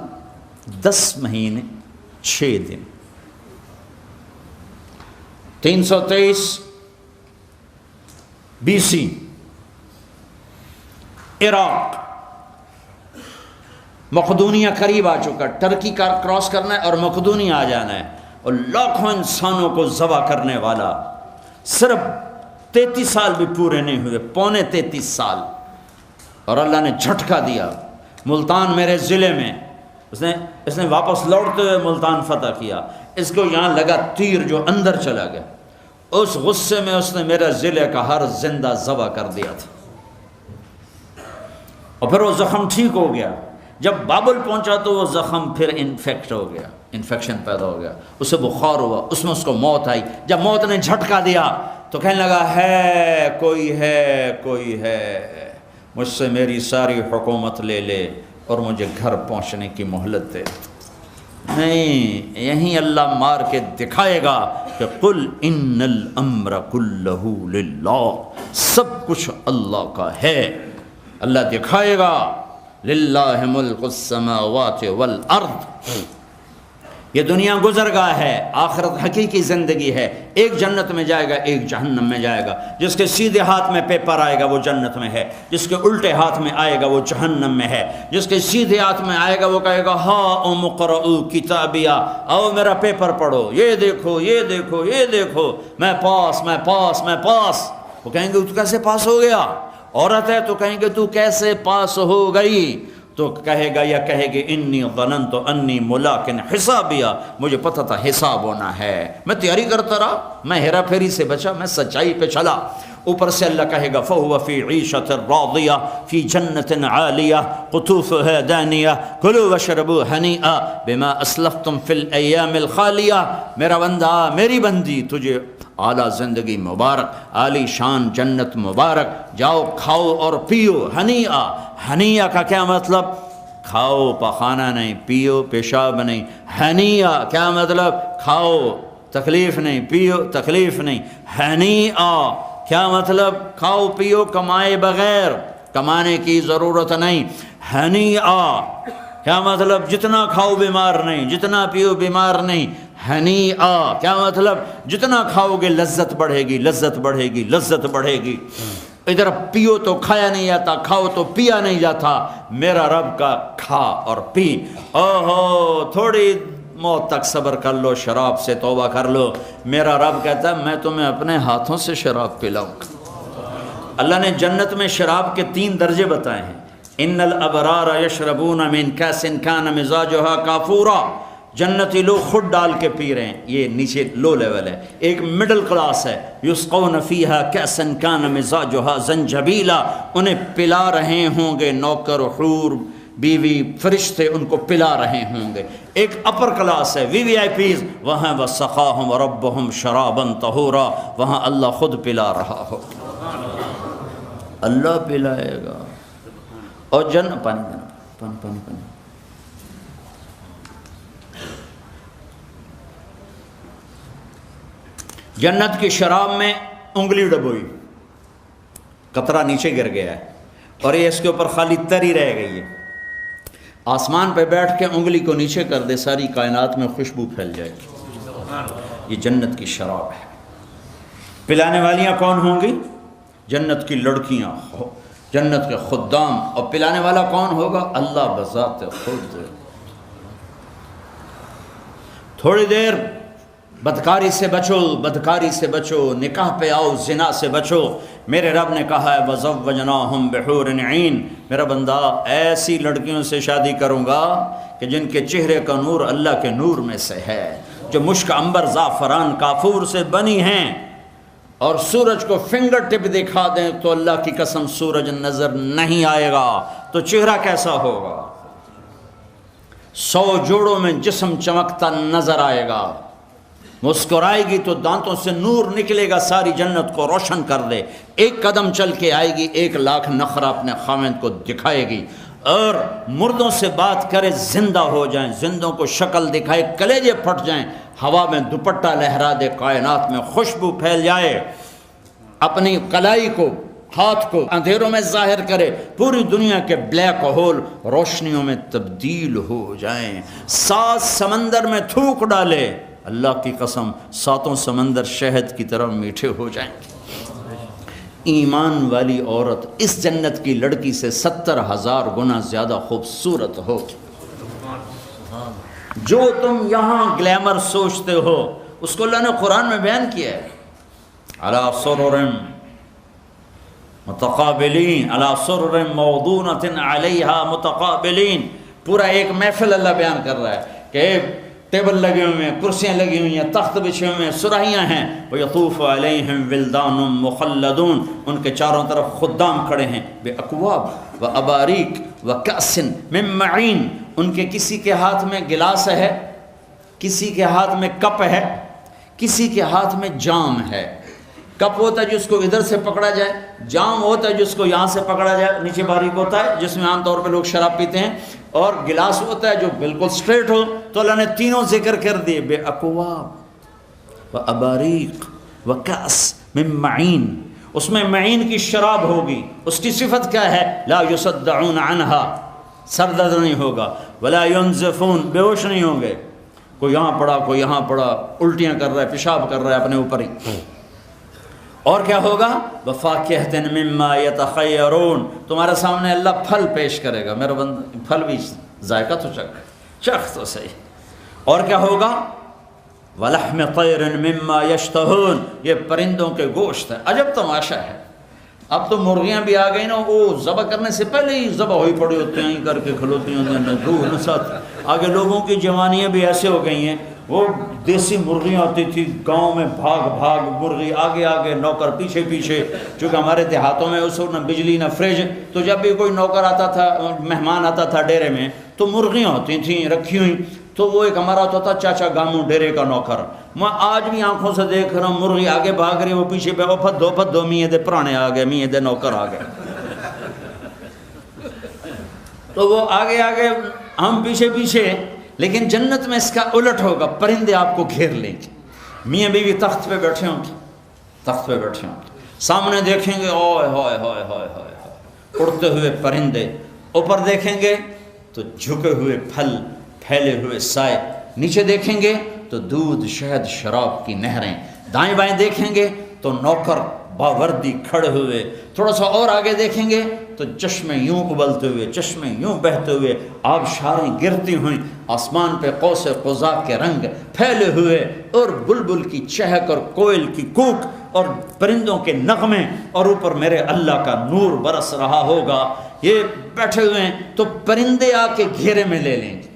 10 مہینے 6 دن. 323 BC عراق, مقدونیہ قریب آ چکا, ٹرکی کا کراس کرنا ہے اور مقدونیہ آ جانا ہے, اور لاکھوں انسانوں کو ذبح کرنے والا. صرف 33 سال بھی پورے نہیں ہوئے, پونے 33 سال, اور اللہ نے جھٹکا دیا. ملتان میرے ضلع میں اس نے واپس لوٹتے ہوئے ملتان فتح کیا. اس کو یہاں لگا تیر جو اندر چلا گیا, اس غصے میں اس نے میرے ضلع کا ہر زندہ ذبح کر دیا تھا. اور پھر وہ زخم ٹھیک ہو گیا. جب بابل پہنچا تو وہ زخم پھر انفیکٹ ہو گیا, انفیکشن پیدا ہو گیا, اسے بخار ہوا, اس میں اس کو موت آئی. جب موت نے جھٹکا دیا تو کہنے لگا ہے کوئی ہے, مجھ سے میری ساری حکومت لے لے اور مجھے گھر پہنچنے کی مہلت دے. نہیں, یہیں اللہ مار کے دکھائے گا کہ قل ان الامر کلہ للہ, سب کچھ اللہ کا ہے. اللہ دکھائے گا للہ ملک السماوات والارض. یہ دنیا گزرگاہ ہے, آخرت حقیقی زندگی ہے. ایک جنت میں جائے گا, ایک جہنم میں جائے گا. جس کے سیدھے ہاتھ میں پیپر آئے گا وہ جنت میں ہے, جس کے الٹے ہاتھ میں آئے گا وہ جہنم میں ہے. جس کے سیدھے ہاتھ میں آئے گا وہ کہے گا ہاں اقرؤ کتابیہ, آؤ میرا پیپر پڑھو, یہ دیکھو یہ دیکھو یہ دیکھو, میں پاس. وہ کہیں گے تو کیسے پاس ہو گیا؟ عورت ہے تو کہیں گے تو کیسے پاس ہو گئی؟ تو کہے گا یا کہے گی انی ظننت انی ملاقن حسابیا، مجھے پتہ تھا حساب ہونا ہے، میں تیاری کرتا رہا، میں ہیرا پھیری سے بچا، میں سچائی پہ چلا۔ اوپر سے اللہ کہے گا فَهُوَ فِي عِيشَةٍ رَاضِيَةٍ فِي جَنَّةٍ عَالِيَةٍ قُطُوفُهَا دَانِيَةٍ كُلُوا وَاشْرَبُوا هَنِيئًا بِمَا أَسْلَفْتُمْ فِي الْأَيَّامِ الْخَالِيَةِ۔ میرا بندہ، میری بندی، تجھے اعلیٰ زندگی مبارک، عالی شان جنت مبارک، جاؤ کھاؤ اور پیو۔ ہنیئا، ہنیئا کا کیا مطلب؟ کھاؤ پخانا نہیں، پیو پیشاب نہیں۔ ہنیئا کیا مطلب؟ کھاؤ تکلیف نہیں، پیو تکلیف نہیں۔ ہنیئا کیا مطلب؟ کھاؤ پیو کمائے بغیر، کمانے کی ضرورت نہیں۔ ہنیئا کیا مطلب؟ جتنا کھاؤ بیمار نہیں، جتنا پیو بیمار نہیں۔ ہنیئا کیا مطلب؟ جتنا کھاؤ گے لذت بڑھے گی، لذت بڑھے گی، لذت بڑھے گی۔ ادھر پیو تو کھایا نہیں جاتا، کھاؤ تو پیا نہیں جاتا، میرا رب کا کھا اور پی۔ اوہو تھوڑی موت تک صبر کر لو، شراب سے توبہ کر لو، میرا رب کہتا ہے میں تمہیں اپنے ہاتھوں سے شراب پلاؤں گا۔ اللہ نے جنت میں شراب کے 3 درجے بتائے ہیں۔ ان الابرار یشربون من کاس کان مزاجها کافورا، جنتی لوگ خود ڈال کے پی رہے ہیں، یہ نیچے لو لیول ہے۔ ایک مڈل کلاس ہے، یسقون فیہا کاسا کان مزاجها زنجبیلا، انہیں پلا رہے ہوں گے نوکر حور بیوی فرشتے، ان کو پلا رہے ہوں گے۔ ایک اپر کلاس ہے، وی آئی پیز، وہاں وسقاہم ربہم شرابا طہورا، وہاں اللہ خود پلا رہا ہو، اللہ پلائے گا۔ اور پانی پانی پانی پانی جنت کی شراب میں انگلی ڈبوئی، قطرہ نیچے گر گیا ہے اور یہ اس کے اوپر خالی تری رہ گئی ہے۔ آسمان پہ بیٹھ کے انگلی کو نیچے کر دے، ساری کائنات میں خوشبو پھیل جائے گی۔ یہ جنت کی شراب ہے۔ پلانے والیاں کون ہوں گی؟ جنت کی لڑکیاں، جنت کے خدام۔ اور پلانے والا کون ہوگا؟ اللہ بذات خود۔ تھوڑی دیر بدکاری سے بچو، بدکاری سے بچو، نکاح پہ آؤ، زنا سے بچو۔ میرے رب نے کہا ہے وَزَوَّجْنَاهُمْ بِحُورٍ عِينٍ، میرا بندہ ایسی لڑکیوں سے شادی کروں گا کہ جن کے چہرے کا نور اللہ کے نور میں سے ہے، جو مشک عنبر زعفران کافور سے بنی ہیں، اور سورج کو فنگر ٹپ دکھا دیں تو اللہ کی قسم سورج نظر نہیں آئے گا، تو چہرہ کیسا ہوگا؟ 100 جوڑوں میں جسم چمکتا نظر آئے گا۔ مسکرائے گی تو دانتوں سے نور نکلے گا، ساری جنت کو روشن کر دے۔ ایک قدم چل کے آئے گی، 1 لاکھ نخرہ اپنے خاوند کو دکھائے گی، اور مردوں سے بات کرے زندہ ہو جائیں، زندوں کو شکل دکھائے کلیجے پھٹ جائیں، ہوا میں دوپٹہ لہرا دے، کائنات میں خوشبو پھیل جائے، اپنی کلائی کو، ہاتھ کو اندھیروں میں ظاہر کرے، پوری دنیا کے بلیک ہول روشنیوں میں تبدیل ہو جائیں، 7 سمندر میں تھوک ڈالے، اللہ کی قسم 7 سمندر شہد کی طرح میٹھے ہو جائیں گے۔ ایمان والی عورت اس جنت کی لڑکی سے 70,000 گنا زیادہ خوبصورت ہو۔ جو تم یہاں گلیمر سوچتے ہو اس کو اللہ نے قرآن میں بیان کیا ہے، علی سرر متقابلین، علی سرر موضونۃ علیہا متقابلین، پورا ایک محفل اللہ بیان کر رہا ہے کہ ٹیبل لگے ہوئے ہیں، کرسیاں لگی ہوئی ہیں، تخت بچھے ہوئے ہیں، سراہیاں ہیں، وَيَطُوفُ عَلَيْهِمْ وِلْدَانٌ مُخَلَّدُونَ، ان کے چاروں طرف خدام کھڑے ہیں، بِأَكْوَابٍ وَأَبَارِيقٍ وَكَأْسٍ مِّن مَّعِينٍ، ان کے کسی کے ہاتھ میں گلاس ہے، کسی کے ہاتھ میں کپ ہے، کسی کے ہاتھ میں جام ہے۔ کپ ہوتا ہے جس کو ادھر سے پکڑا جائے، جام ہوتا ہے جس کو یہاں سے پکڑا جائے، نیچے باریک ہوتا ہے جس میں عام طور پہ لوگ شراب پیتے ہیں، اور گلاس ہوتا ہے جو بالکل سٹریٹ ہو۔ تو اللہ نے تینوں ذکر کر دیے، بے اکواب و اباریق و کأس من معین، اس میں معین کی شراب ہوگی، اس کی صفت کیا ہے؟ لا یصدعون عنہا، سر درد نہیں ہوگا، ولا ینزفون، بے ہوش نہیں ہوں گے، کوئی یہاں پڑا کوئی یہاں پڑا، الٹیاں کر رہا ہے، پیشاب کر رہا ہے اپنے اوپر ہی۔ اور کیا ہوگا؟ وَفَاكِهَةٍ مِّمَّا يَتَخَيَّرُونَ، تمہارے سامنے اللہ پھل پیش کرے گا، میرا بندہ پھل بھی ذائقہ تو چکھ تو صحیح۔ اور کیا ہوگا؟ وَلَحْمِ طَيْرٍ مِّمَّا يَشْتَهُونَ، یہ پرندوں کے گوشت ہے۔ عجب تماشا ہے، اب تو مرغیاں بھی آ گئی نا، وہ ذبح کرنے سے پہلے ہی ذبح ہوئی پڑی ہوتے ہیں کر کے کھلوتی ہوتی ہیں، آگے لوگوں کی جوانیاں بھی ایسے ہو گئی ہیں. وہ دیسی مرغیاں ہوتی تھی گاؤں میں، بھاگ بھاگ مرغی آگے آگے، نوکر پیچھے پیچھے. چونکہ ہمارے دیہاتوں میں اس وقت نہ بجلی نہ فریج، تو جب بھی کوئی نوکر آتا تھا، مہمان آتا تھا ڈیرے میں، تو مرغیاں ہوتی تھیں رکھی ہوئی. تو وہ ایک ہمارا ہوتا تھا چاچا گاموں ڈیرے کا نوکر. میں آج بھی آنکھوں سے دیکھ رہا ہوں، مرغی آگے بھاگ رہی، وہ پیچھے پہ، وہ پھدو میاں دے پرانے آ گئے، میاں دے نوکر آ گئے. تو وہ آگے آگے، ہم پیچھے پیچھے. لیکن جنت میں اس کا الٹ ہوگا، پرندے آپ کو گھیر لیں گے. میاں بیوی تخت پہ بیٹھے ہوں گے، تخت پہ بیٹھے ہوں گے، سامنے دیکھیں گے اوئے ہوئے ہوئے ہوئے ہوئے اڑتے ہوئے پرندے، اوپر دیکھیں گے تو جھکے ہوئے پھل، پھیلے ہوئے سائے، نیچے دیکھیں گے تو دودھ شہد شراب کی نہریں، دائیں بائیں دیکھیں گے تو نوکر باوردی کھڑے ہوئے، تھوڑا سا اور آگے دیکھیں گے تو چشمے یوں ابلتے ہوئے، چشمے یوں بہتے ہوئے، آبشاریں گرتی ہوئیں، آسمان پہ قوس قزح کے رنگ پھیلے ہوئے، اور بلبل کی چہک اور کوئل کی کوک اور پرندوں کے نغمے، اور اوپر میرے اللہ کا نور برس رہا ہوگا. یہ بیٹھے ہوئے ہیں تو پرندے آ کے گھیرے میں لے لیں گے،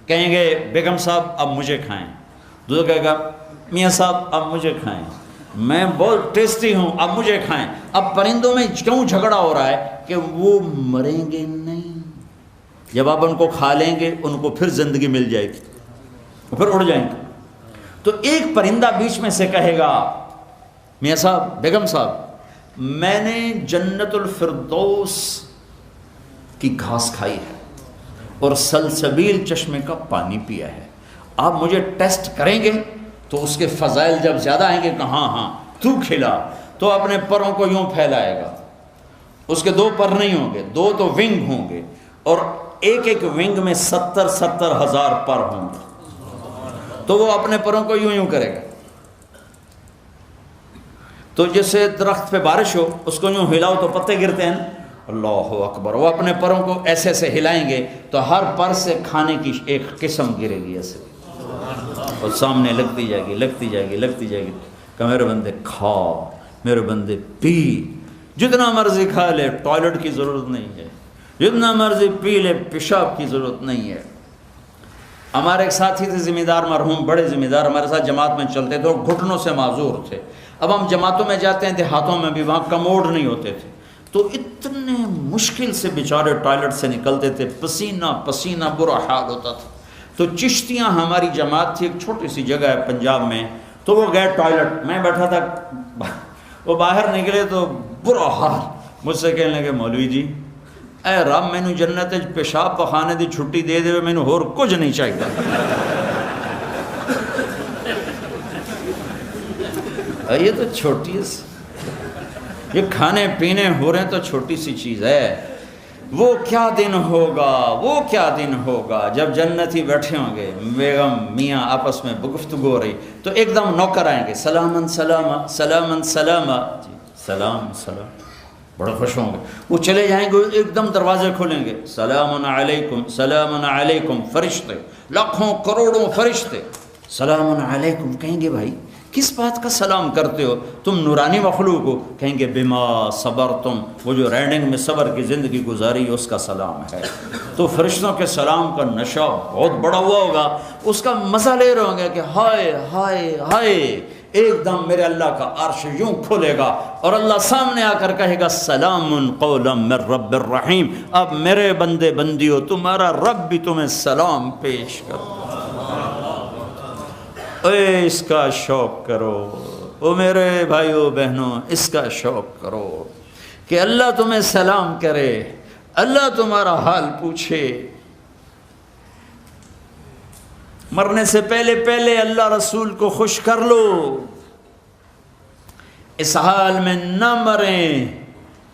کہیں گے بیگم صاحب اب مجھے کھائیں. دوسرا کہے گا میاں صاحب اب مجھے کھائیں، میں بہت ٹیسٹی ہوں اب مجھے کھائیں. اب پرندوں میں کیوں جھگڑا ہو رہا ہے کہ وہ مریں گے نہیں. جب آپ ان کو کھا لیں گے ان کو پھر زندگی مل جائے گی، پھر اڑ جائیں گے. تو ایک پرندہ بیچ میں سے کہے گا میاں صاحب بیگم صاحب میں نے جنت الفردوس کی گھاس کھائی ہے اور سلسبیل چشمے کا پانی پیا ہے، آپ مجھے ٹیسٹ کریں گے؟ تو اس کے فضائل جب زیادہ آئیں گے کہ ہاں ہاں تو کھلا، تو اپنے پروں کو یوں پھیلائے گا. اس کے 2 پر نہیں ہوں گے، 2 تو ونگ ہوں گے، اور ایک ایک ونگ میں 70 ہزار پر ہوں گے. تو وہ اپنے پروں کو یوں یوں کرے گا. تو جیسے درخت پہ بارش ہو، اس کو یوں ہلاؤ تو پتے گرتے ہیں. اللہ اکبر. وہ اپنے پروں کو ایسے ایسے ہلائیں گے تو ہر پر سے کھانے کی ایک قسم گرے گی ایسے، اور سامنے لگتی جائے گی لگتی جائے گی لگتی جائے گی. کہ میرے بندے کھا، میرے بندے پی، جتنا مرضی کھا لے، ٹوائلٹ کی ضرورت نہیں ہے، جتنا مرضی پی لے، پیشاب کی ضرورت نہیں ہے. ہمارے ایک ساتھی تھے ذمہ دار مرحوم، بڑے ذمہ دار، ہمارے ساتھ جماعت میں چلتے تھے اور گھٹنوں سے معذور تھے. اب ہم جماعتوں میں جاتے ہیں، دیہاتوں میں بھی، وہاں کموڈ نہیں ہوتے تھے، تو اتنے مشکل سے بیچارے ٹوائلٹ سے نکلتے تھے، پسینہ پسینہ برا حال ہوتا تھا. تو چشتیاں ہماری جماعت تھی، ایک چھوٹی سی جگہ ہے پنجاب میں، تو وہ گئے ٹوائلٹ، میں بیٹھا تھا، وہ باہر نکلے تو برا حال. مجھ سے کہنے لگے مولوی جی اے رب مینو جنت پیشاب پخانے دی چھٹی دے دے، مینو ہور کچھ نہیں چاہیے. یہ تو چھوٹی سی، یہ کھانے پینے ہو رہے ہیں تو چھوٹی سی چیز ہے. وہ کیا دن ہوگا، وہ کیا دن ہوگا جب جنتی بیٹھے ہوں گے، بیگم میاں آپس میں گفتگو ہو رہی، تو ایک دم نوکر آئیں گے، سلامن سلامہ سلامن سلامہ، جی سلام سلام، بڑے خوش ہوں گے. وہ چلے جائیں گے، ایک دم دروازے کھولیں گے، سلام علیکم سلام علیکم، فرشتے لاکھوں کروڑوں فرشتے سلام علیکم. کہیں گے بھائی کس بات کا سلام کرتے ہو، تم نورانی مخلوق ہو؟ کہیں گے بما صبر تم، وہ جو رینڈنگ میں صبر کی زندگی گزاری اس کا سلام ہے. تو فرشتوں کے سلام کا نشہ بہت بڑا ہوا ہوگا، اس کا مزہ لے رہے ہوں گے کہ ہائے ہائے ہائے. ایک دم میرے اللہ کا عرش یوں کھولے گا اور اللہ سامنے آ کر کہے گا سلام قولا من رب الرحیم. اب میرے بندے بندیو، تمہارا رب بھی تمہیں سلام پیش کرو. اے اس کا شوق کرو، او میرے بھائیو بہنوں، اس کا شوق کرو کہ اللہ تمہیں سلام کرے، اللہ تمہارا حال پوچھے. مرنے سے پہلے پہلے اللہ رسول کو خوش کر لو. اس حال میں نہ مریں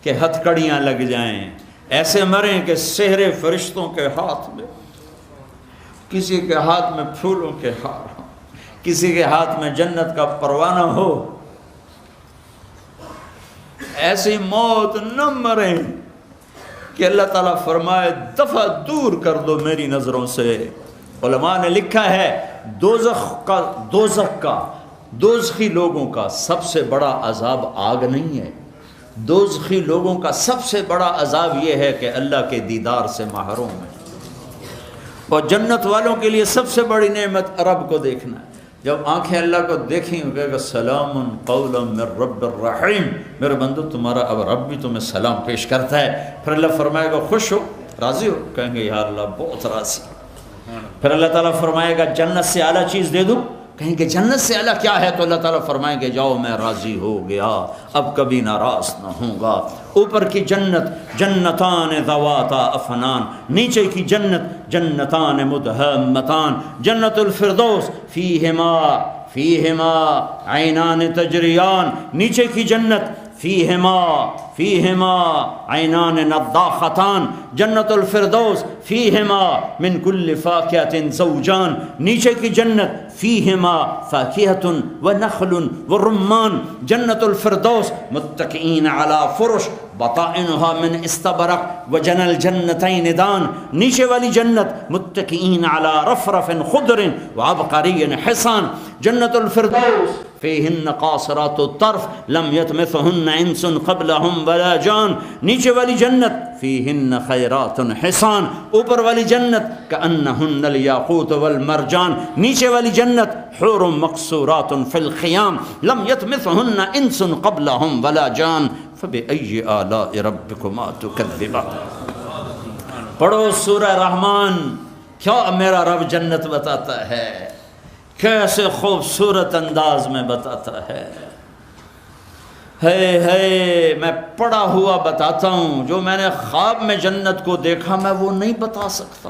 کہ ہتھکڑیاں لگ جائیں، ایسے مریں کہ سحر فرشتوں کے ہاتھ میں، کسی کے ہاتھ میں پھولوں کے ہار ہوں، کسی کے ہاتھ میں جنت کا پروانہ ہو. ایسی موت نہ مریں کہ اللہ تعالیٰ فرمائے دفع دور کر دو میری نظروں سے. علماء نے لکھا ہے دوزخی لوگوں کا سب سے بڑا عذاب آگ نہیں ہے، دوزخی لوگوں کا سب سے بڑا عذاب یہ ہے کہ اللہ کے دیدار سے محروم ہے، اور جنت والوں کے لیے سب سے بڑی نعمت رب کو دیکھنا ہے۔ جب آنکھیں اللہ کو دیکھیں کہے گا سلام قولا من رب الرحیم، میرے بندو تمہارا اب رب بھی تمہیں سلام پیش کرتا ہے۔ پھر اللہ فرمائے گا خوش ہو، راضی ہو؟ کہیں گے یا اللہ بہت راضی۔ پھر اللہ تعالیٰ فرمائے گا جنت سے اعلیٰ چیز دے دوں؟ کہیں کہ جنت سے اعلیٰ کیا ہے؟ تو اللہ تعالیٰ فرمائیں گے جاؤ میں راضی ہو گیا، اب کبھی ناراض نہ ہوں گا۔ اوپر کی جنت جنتان ذواتا افنان، نیچے کی جنت جنتان مدہمتان، جنت الفردوس فیہما عینان تجریان، نیچے کی جنت فیہما عینان نضاختان، جنت الفردوس فیہما من کل فاکہۃ زوجان، نیچے کی جنت فیہما فاکہۃ ونخل ورمان، جنت الفردوس متکئین علی فرش بطائنها من استبرق وجن الجنتین دان، نیچے والی جنت متکئین علی رفرف خضر وعبقری حصان، جنت الفردوس فیہن قاصرات الطرف لم یطمثہن انس قبلہم ولا جان، نیچے والی جنت فیہن خیرات حصان، اوپر والی جنت کأنہن الیاقوت والمرجان، نیچے والی جنت حور مقصورات فی الخیام لم یطمثہن انس قبلہم ولا جان فبأی آلاء ربکما تکذبان۔ پڑھو سورہ رحمان، کیا میرا رب جنت بتاتا ہے، کیسے خوبصورت انداز میں بتاتا ہے۔ میں پڑھا ہوا بتاتا ہوں، جو میں نے خواب میں جنت کو دیکھا میں وہ نہیں بتا سکتا،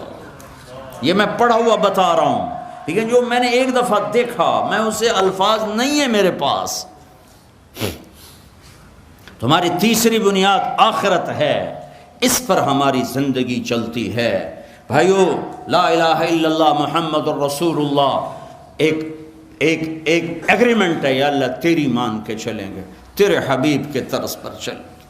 یہ میں پڑھا ہوا بتا رہا ہوں، لیکن جو میں نے ایک دفعہ دیکھا میں اسے الفاظ نہیں ہے میرے پاس۔ تمہاری تیسری بنیاد آخرت ہے، اس پر ہماری زندگی چلتی ہے۔ بھائیو لا الہ الا اللہ محمد الرسول اللہ ایک ایگریمنٹ ہے، یا اللہ تیری مان کے چلیں گے، تیرے حبیب کے طرز پر چلیں گے۔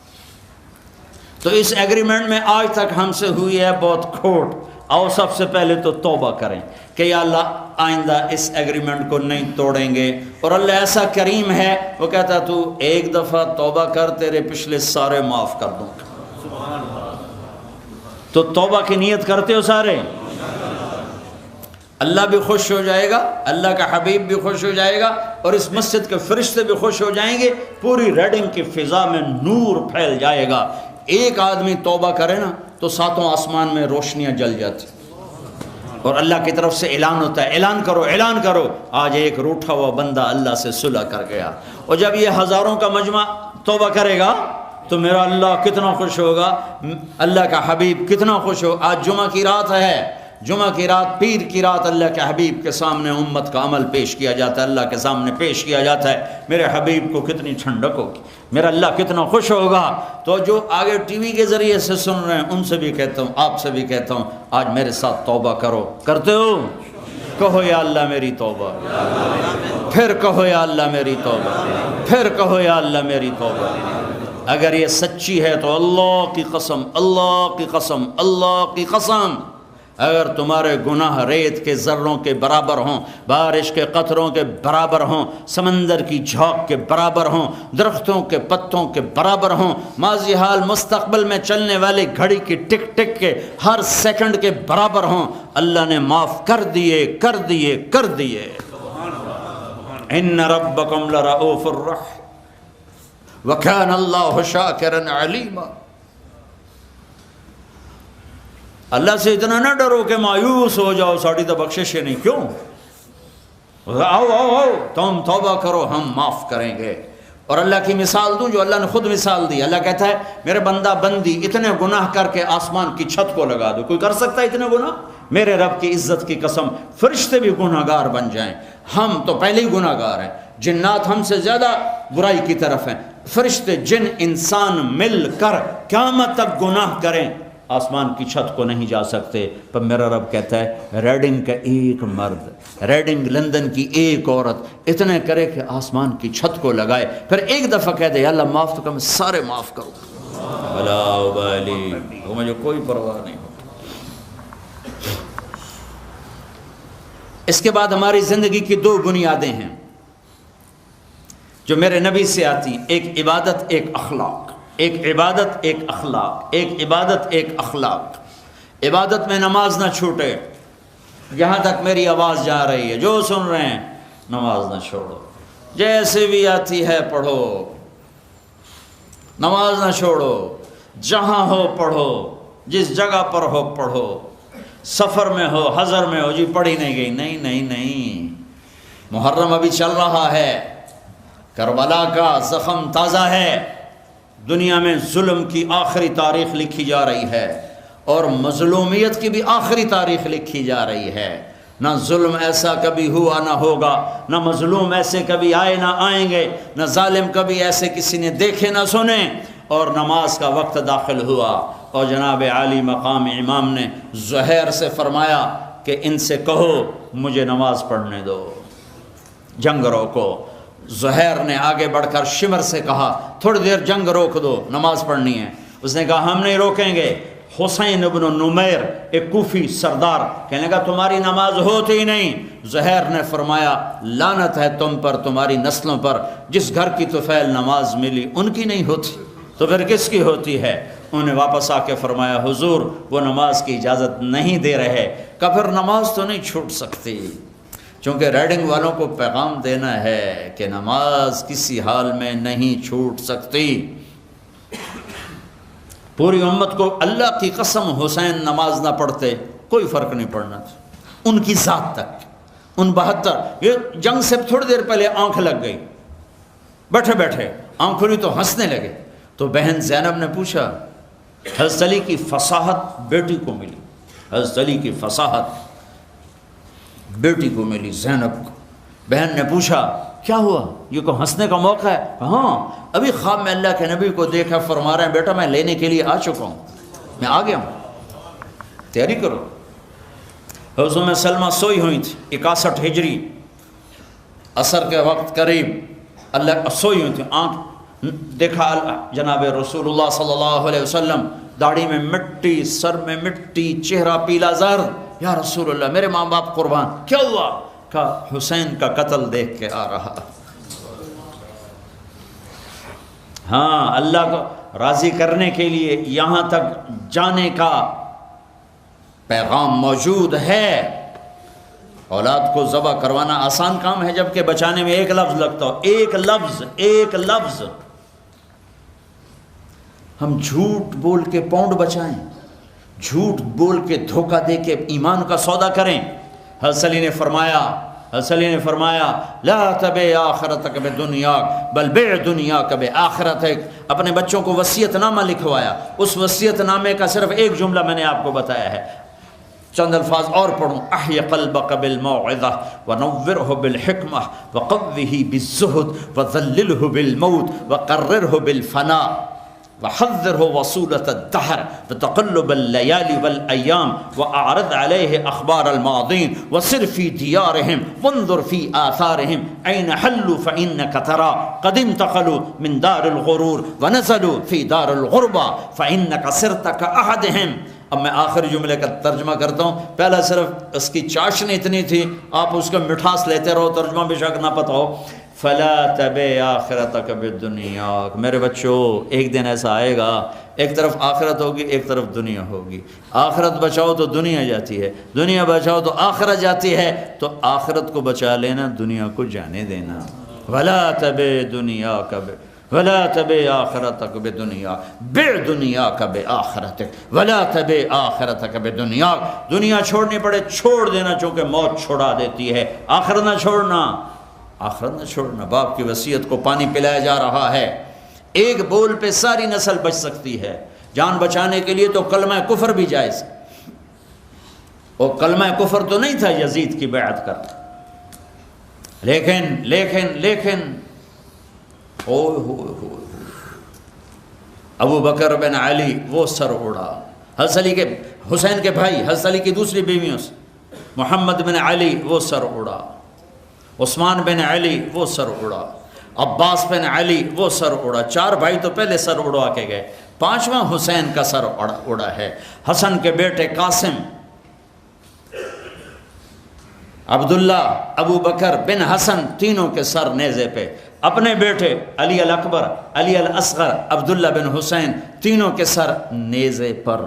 تو اس ایگریمنٹ میں آج تک ہم سے ہوئی ہے بہت کھوٹ۔ آؤ سب سے پہلے تو توبہ کریں کہ یا اللہ آئندہ اس ایگریمنٹ کو نہیں توڑیں گے، اور اللہ ایسا کریم ہے وہ کہتا ہے تو ایک دفعہ توبہ کر، تیرے پچھلے سارے معاف کر دوں گا۔ تو توبہ کی نیت کرتے ہو سارے؟ اللہ بھی خوش ہو جائے گا، اللہ کا حبیب بھی خوش ہو جائے گا، اور اس مسجد کے فرشتے بھی خوش ہو جائیں گے، پوری ریڈنگ کی فضا میں نور پھیل جائے گا۔ ایک آدمی توبہ کرے نا تو ساتوں آسمان میں روشنیاں جل جاتی، اور اللہ کی طرف سے اعلان ہوتا ہے اعلان کرو اعلان کرو، آج ایک روٹھا ہوا بندہ اللہ سے صلح کر گیا۔ اور جب یہ ہزاروں کا مجمع توبہ کرے گا تو میرا اللہ کتنا خوش ہوگا، اللہ کا حبیب کتنا خوش ہو۔ آج جمعہ کی رات ہے، جمعہ کی رات، پیر کی رات، اللہ کے حبیب کے سامنے امت کا عمل پیش کیا جاتا ہے، اللہ کے سامنے پیش کیا جاتا ہے۔ میرے حبیب کو کتنی ٹھنڈک ہوگی، میرا اللہ کتنا خوش ہوگا۔ تو جو آگے ٹی وی کے ذریعے سے سن رہے ہیں ان سے بھی کہتا ہوں، آپ سے بھی کہتا ہوں، آج میرے ساتھ توبہ کرو۔ کرتے ہو؟ کہو یا اللہ میری توبہ، پھر کہو یا اللہ میری توبہ، پھر کہو یا اللہ میری توبہ۔ اگر یہ سچی ہے تو اللہ کی قسم، اللہ کی قسم، اللہ کی قسم، اگر تمہارے گناہ ریت کے ذروں کے برابر ہوں، بارش کے قطروں کے برابر ہوں، سمندر کی جھاگ کے برابر ہوں، درختوں کے پتوں کے برابر ہوں، ماضی حال مستقبل میں چلنے والی گھڑی کی ٹک ٹک کے ہر سیکنڈ کے برابر ہوں، اللہ نے معاف کر دیے کر دیے کر دیے۔ ان ربکم لرؤوف الرحیم وکان اللہ شاکرا علیما۔ اللہ سے اتنا نہ ڈرو کہ مایوس ہو جاؤ، ساڑی تو بخشش نہیں، کیوں؟ آؤ آؤ آؤ تم توبہ کرو، ہم معاف کریں گے۔ اور اللہ کی مثال دوں جو اللہ نے خود مثال دی۔ اللہ کہتا ہے میرے بندہ بندی اتنے گناہ کر کے آسمان کی چھت کو لگا دو، کوئی کر سکتا ہے اتنے گناہ؟ میرے رب کی عزت کی قسم فرشتے بھی گناہ گار بن جائیں، ہم تو پہلے ہی گناہ گار ہیں، جنات ہم سے زیادہ برائی کی طرف ہیں، فرشتے جن انسان مل کر قیامت تک گناہ کریں آسمان کی چھت کو نہیں جا سکتے۔ پر میرا رب کہتا ہے ریڈنگ کا ایک مرد، ریڈنگ لندن کی ایک عورت اتنے کرے کہ آسمان کی چھت کو لگائے، پھر ایک دفعہ کہہ دے یا اللہ معاف تو کر، میں سارے معاف کروں، بلا ابالی، وہ مجھے کوئی پرواہ نہیں ہوتی۔ اس کے بعد ہماری زندگی کی دو بنیادیں ہیں جو میرے نبی سے آتی ہیں، ایک عبادت، ایک اخلاق۔ ایک عبادت ایک اخلاق، ایک عبادت ایک اخلاق۔ عبادت میں نماز نہ چھوٹے، یہاں تک میری آواز جا رہی ہے جو سن رہے ہیں، نماز نہ چھوڑو، جیسے بھی آتی ہے پڑھو، نماز نہ چھوڑو، جہاں ہو پڑھو، جس جگہ پر ہو پڑھو، سفر میں ہو حضر میں ہو، جی پڑھی نہیں گئی، نہیں نہیں نہیں، محرم ابھی چل رہا ہے، کربلا کا زخم تازہ ہے، دنیا میں ظلم کی آخری تاریخ لکھی جا رہی ہے اور مظلومیت کی بھی آخری تاریخ لکھی جا رہی ہے۔ نہ ظلم ایسا کبھی ہوا نہ ہوگا، نہ مظلوم ایسے کبھی آئے نہ آئیں گے، نہ ظالم کبھی ایسے کسی نے دیکھے نہ سنے۔ اور نماز کا وقت داخل ہوا اور جناب عالی مقام امام نے زہیر سے فرمایا کہ ان سے کہو مجھے نماز پڑھنے دو، جنگ روکو۔ زہیر نے آگے بڑھ کر شمر سے کہا تھوڑی دیر جنگ روک دو، نماز پڑھنی ہے۔ اس نے کہا ہم نہیں روکیں گے۔ حسین ابن نمیر ایک کوفی سردار کہنے لگا تمہاری نماز ہوتی ہی نہیں۔ زہیر نے فرمایا لعنت ہے تم پر، تمہاری نسلوں پر، جس گھر کی طفیل نماز ملی ان کی نہیں ہوتی تو پھر کس کی ہوتی ہے؟ انہوں نے واپس آ کے فرمایا حضور وہ نماز کی اجازت نہیں دے رہے۔ کہ پھر نماز تو نہیں چھوٹ سکتی، چونکہ ریڈنگ والوں کو پیغام دینا ہے کہ نماز کسی حال میں نہیں چھوٹ سکتی۔ پوری امت کو اللہ کی قسم حسین نماز نہ پڑھتے کوئی فرق نہیں پڑنا تھا، ان کی ذات تک۔ ان 72 یہ جنگ سے تھوڑی دیر پہلے آنکھ لگ گئی، بیٹھے بیٹھے آنکھ کھلی تو ہنسنے لگے۔ تو بہن زینب نے پوچھا، حضرت علی کی فصاحت بیٹی کو ملی، حضرت علی کی فصاحت بیٹی کو ملی زینب کو۔ بہن نے پوچھا کیا ہوا، یہ کو ہنسنے کا موقع ہے؟ ہاں ابھی خواب میں اللہ کے نبی کو دیکھا، فرما رہے ہیں بیٹا میں لینے کے لیے آ چکا ہوں، میں آ گیا ہوں، تیاری کرو۔ حضرت ام سلمہ سوئی ہوئی تھی 61 ہجری، عصر کے وقت قریب اللہ سوئی ہوئی تھی، آنکھ دیکھا جناب رسول اللہ صلی اللہ علیہ وسلم، داڑھی میں مٹی، سر میں مٹی، چہرہ پیلا زرد۔ یا رسول اللہ میرے ماں باپ قربان، کیا ہوا؟ کہا حسین کا قتل دیکھ کے آ رہا۔ ہاں اللہ کو راضی کرنے کے لیے یہاں تک جانے کا پیغام موجود ہے۔ اولاد کو ذبح کروانا آسان کام ہے، جبکہ بچانے میں ایک لفظ لگتا ہو، ایک لفظ، ایک لفظ۔ ہم جھوٹ بول کے پاؤنڈ بچائیں، جھوٹ بول کے دھوکہ دے کے ایمان کا سودا کریں۔ حضرت علی نے فرمایا لا تبع آخرتک بدنیاک بل بع دنیاک بآخرتک۔ اپنے بچوں کو وصیت نامہ لکھوایا، اس وصیت نامے کا صرف ایک جملہ میں نے آپ کو بتایا ہے، چند الفاظ اور پڑھوں، احی قلبک بالموعظہ ونورہ بالحکمہ وقوہ بالزہد وذللہ بالموت وقررہ بالفناء وحذرہ وصولة الدہر وتقلب اللیالی والایام واعرض علیہ اخبار الماضین وسر فی دیارہم وانظر فی آثارہم این حلوا فإنک ترا قد انتقلوا من دار الغرور ونزلوا فی دار الغربہ فإنک صرت کأحدہم۔ اب میں آخری جملے کا ترجمہ کرتا ہوں، پہلا صرف اس کی چاشنی اتنی تھی، آپ اس کا مٹھاس لیتے رہو، ترجمہ بے شک نہ پتہ ہو۔ فلا تبع آخرتک بالدنیا، میرے بچوں ایک دن ایسا آئے گا، ایک طرف آخرت ہوگی ایک طرف دنیا ہوگی، آخرت بچاؤ تو دنیا جاتی ہے، دنیا بچاؤ تو آخرت جاتی ہے، تو آخرت کو بچا لینا، دنیا کو جانے دینا۔ ولا تبع دنیاک ولا تبع آخرتک بدنیا بع دنیاک بآخرتک ولا تبع آخرتک بدنیا۔ دنیا چھوڑنی پڑے چھوڑ دینا، چونکہ موت چھوڑا دیتی ہے، آخرت نہ چھوڑنا، آخرت نہ چھوڑنا۔ باپ کی وصیت کو پانی پلایا جا رہا ہے، ایک بول پہ ساری نسل بچ سکتی ہے۔ جان بچانے کے لیے تو کلمہ کفر بھی جائز ہے، اور کلمہ کفر تو نہیں تھا یزید کی بیعت کرنا، لیکن ابو بکر بن علی وہ سر اڑا، حضرت علی کے حسین کے بھائی حضرت علی کی دوسری بیویوں سے محمد بن علی وہ سر اڑا، عثمان بن علی وہ سر اڑا، عباس بن علی وہ سر اڑا۔ 4 بھائی تو پہلے سر اڑوا کے گئے، 5واں حسین کا سر اڑا ہے۔ حسن کے بیٹے قاسم، عبداللہ، ابو بکر بن حسن، تینوں کے سر نیزے پہ۔ اپنے بیٹے علی الاکبر، علی الاصغر، عبداللہ بن حسین، تینوں کے سر نیزے پر۔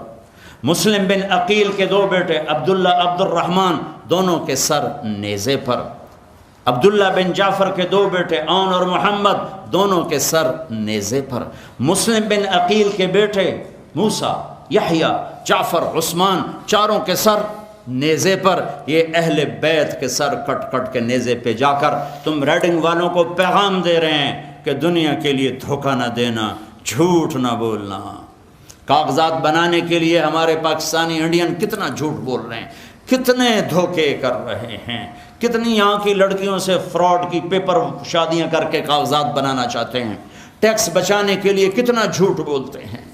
مسلم بن عقیل کے دو بیٹے عبداللہ، عبد الرحمن، دونوں کے سر نیزے پر۔ عبداللہ بن جعفر کے دو بیٹے عون اور محمد، دونوں کے سر نیزے پر۔ مسلم بن عقیل کے بیٹے موسیٰ، یحییٰ، جعفر، عثمان، چاروں کے سر نیزے پر۔ یہ اہل بیت کے سر کٹ کٹ کے نیزے پہ جا کر تم ریڈنگ والوں کو پیغام دے رہے ہیں کہ دنیا کے لیے دھوکہ نہ دینا، جھوٹ نہ بولنا۔ کاغذات بنانے کے لیے ہمارے پاکستانی انڈین کتنا جھوٹ بول رہے ہیں، کتنے دھوکے کر رہے ہیں، کتنی یہاں کی لڑکیوں سے فراڈ کی پیپر شادیاں کر کے کاغذات بنانا چاہتے ہیں، ٹیکس بچانے کے لیے کتنا جھوٹ بولتے ہیں۔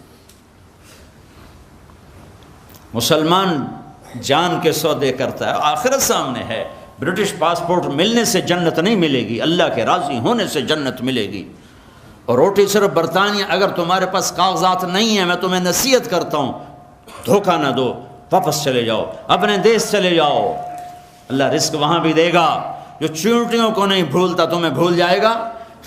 مسلمان جان کے سودے کرتا ہے، آخرت سامنے ہے۔ برٹش پاسپورٹ ملنے سے جنت نہیں ملے گی، اللہ کے راضی ہونے سے جنت ملے گی۔ اور روٹی صرف برطانیہ، اگر تمہارے پاس کاغذات نہیں ہیں، میں تمہیں نصیحت کرتا ہوں دھوکہ نہ دو، واپس چلے جاؤ، اپنے دیش چلے جاؤ، اللہ رزق وہاں بھی دے گا۔ جو چیونٹیوں کو نہیں بھولتا تمہیں بھول جائے گا،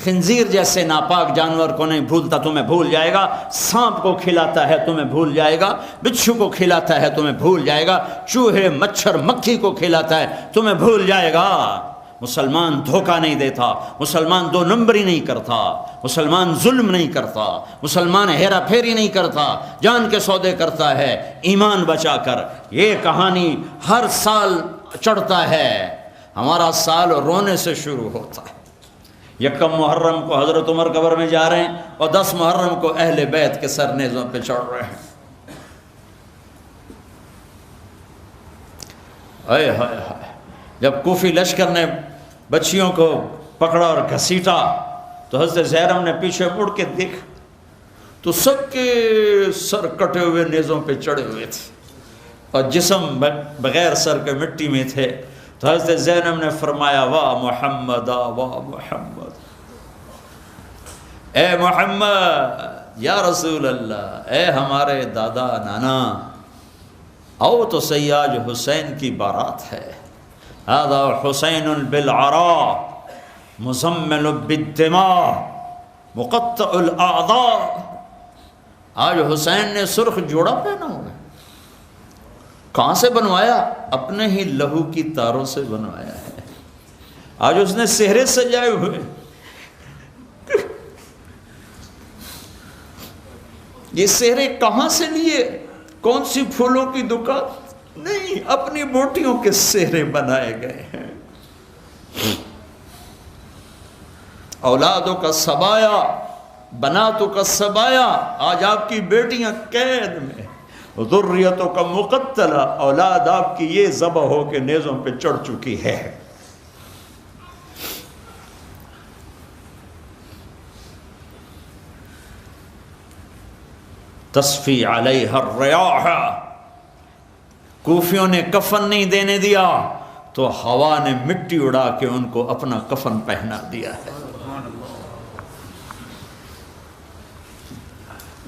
خنزیر جیسے ناپاک جانور کو نہیں بھولتا تمہیں بھول جائے گا، سانپ کو کھلاتا ہے تمہیں بھول جائے گا، بچھو کو کھلاتا ہے تمہیں بھول جائے گا، چوہے، مچھر، مکھی کو کھلاتا ہے تمہیں بھول جائے گا۔ مسلمان دھوکہ نہیں دیتا، مسلمان دو نمبری نہیں کرتا، مسلمان ظلم نہیں کرتا، مسلمان ہیرا پھیری نہیں کرتا، جان کے سودے کرتا ہے ایمان بچا کر۔ یہ کہانی ہر سال چڑھتا ہے، ہمارا سال رونے سے شروع ہوتا ہے۔ یکم محرم کو حضرت عمر قبر میں جا رہے ہیں اور 10 محرم کو اہل بیت کے سر نیزوں پہ چڑھ رہے ہیں۔ ہائے ہائے ہائے، جب کوفی لشکر نے بچیوں کو پکڑا اور گھسیٹا تو حضرت زینب نے پیچھے مڑ کے دیکھا تو سب کے سر کٹے ہوئے نیزوں پہ چڑھے ہوئے تھے اور جسم بغیر سر کے مٹی میں تھے۔ تو حضرت زینب نے فرمایا واہ محمد، واہ محمد، اے محمد یا رسول اللہ، اے ہمارے دادا نانا، او تو سیاج حسین کی بارات ہے۔ هذا حسین بالعراء مزمل بالدماء مقطع الاعضاء۔ آج حسین نے سرخ جوڑا پہنا ہوا ہے، کہاں سے بنوایا؟ اپنے ہی لہو کی تاروں سے بنوایا ہے۔ آج اس نے سہرے سجائے ہوئے، یہ سہرے کہاں سے لیے؟ کون سی پھولوں کی دکان؟ نہیں، اپنی بوٹیوں کے سہرے بنائے گئے ہیں۔ اولادوں کا سبایا، بناتوں کا سبایا، آج آپ کی بیٹیاں قید میں، ذریتوں کا مقتلہ، اولاد آپ کی یہ ذبح ہو کے نیزوں پہ چڑھ چکی ہے۔ تصفی علیہ الریاح، کوفیوں نے کفن نہیں دینے دیا تو ہوا نے مٹی اڑا کے ان کو اپنا کفن پہنا دیا ہے۔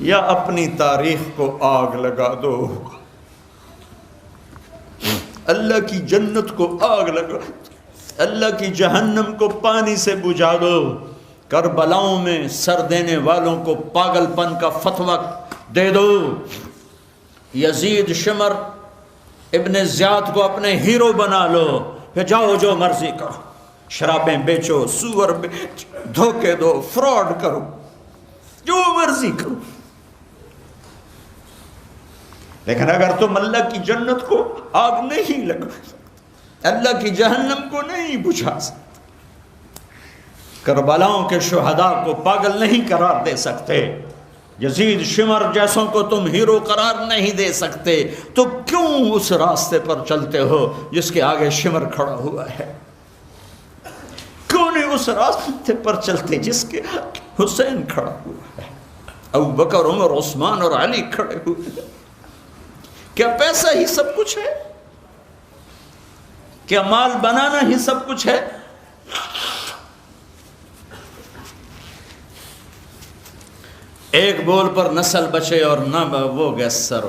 یا اپنی تاریخ کو آگ لگا دو، اللہ کی جنت کو آگ لگا دو، اللہ کی جہنم کو پانی سے بجھا دو، کربلاؤں میں سر دینے والوں کو پاگل پن کا فتویٰ دے دو، یزید شمر ابن زیاد کو اپنے ہیرو بنا لو، پھر جاؤ جو مرضی کرو، شرابیں بیچو، سور بیچو، دھوکے دو، فراڈ کرو، جو مرضی کرو، لیکن اگر تم اللہ کی جنت کو آگ نہیں لگا سکتے، اللہ کی جہنم کو نہیں بجھا سکتے، کربلاؤں کے شہداء کو پاگل نہیں قرار دے سکتے، یزید شمر جیسوں کو تم ہیرو قرار نہیں دے سکتے، تو کیوں اس راستے پر چلتے ہو جس کے آگے شمر کھڑا ہوا ہے؟ کیوں نہیں اس راستے پر چلتے جس کے آگے حسین کھڑا ہوا ہے، ابو بکر، عمر، عثمان اور علی کھڑے ہوئے ہیں؟ کیا پیسہ ہی سب کچھ ہے؟ کیا مال بنانا ہی سب کچھ ہے؟ ایک بول پر نسل بچے اور نہ وہ گئے سر۔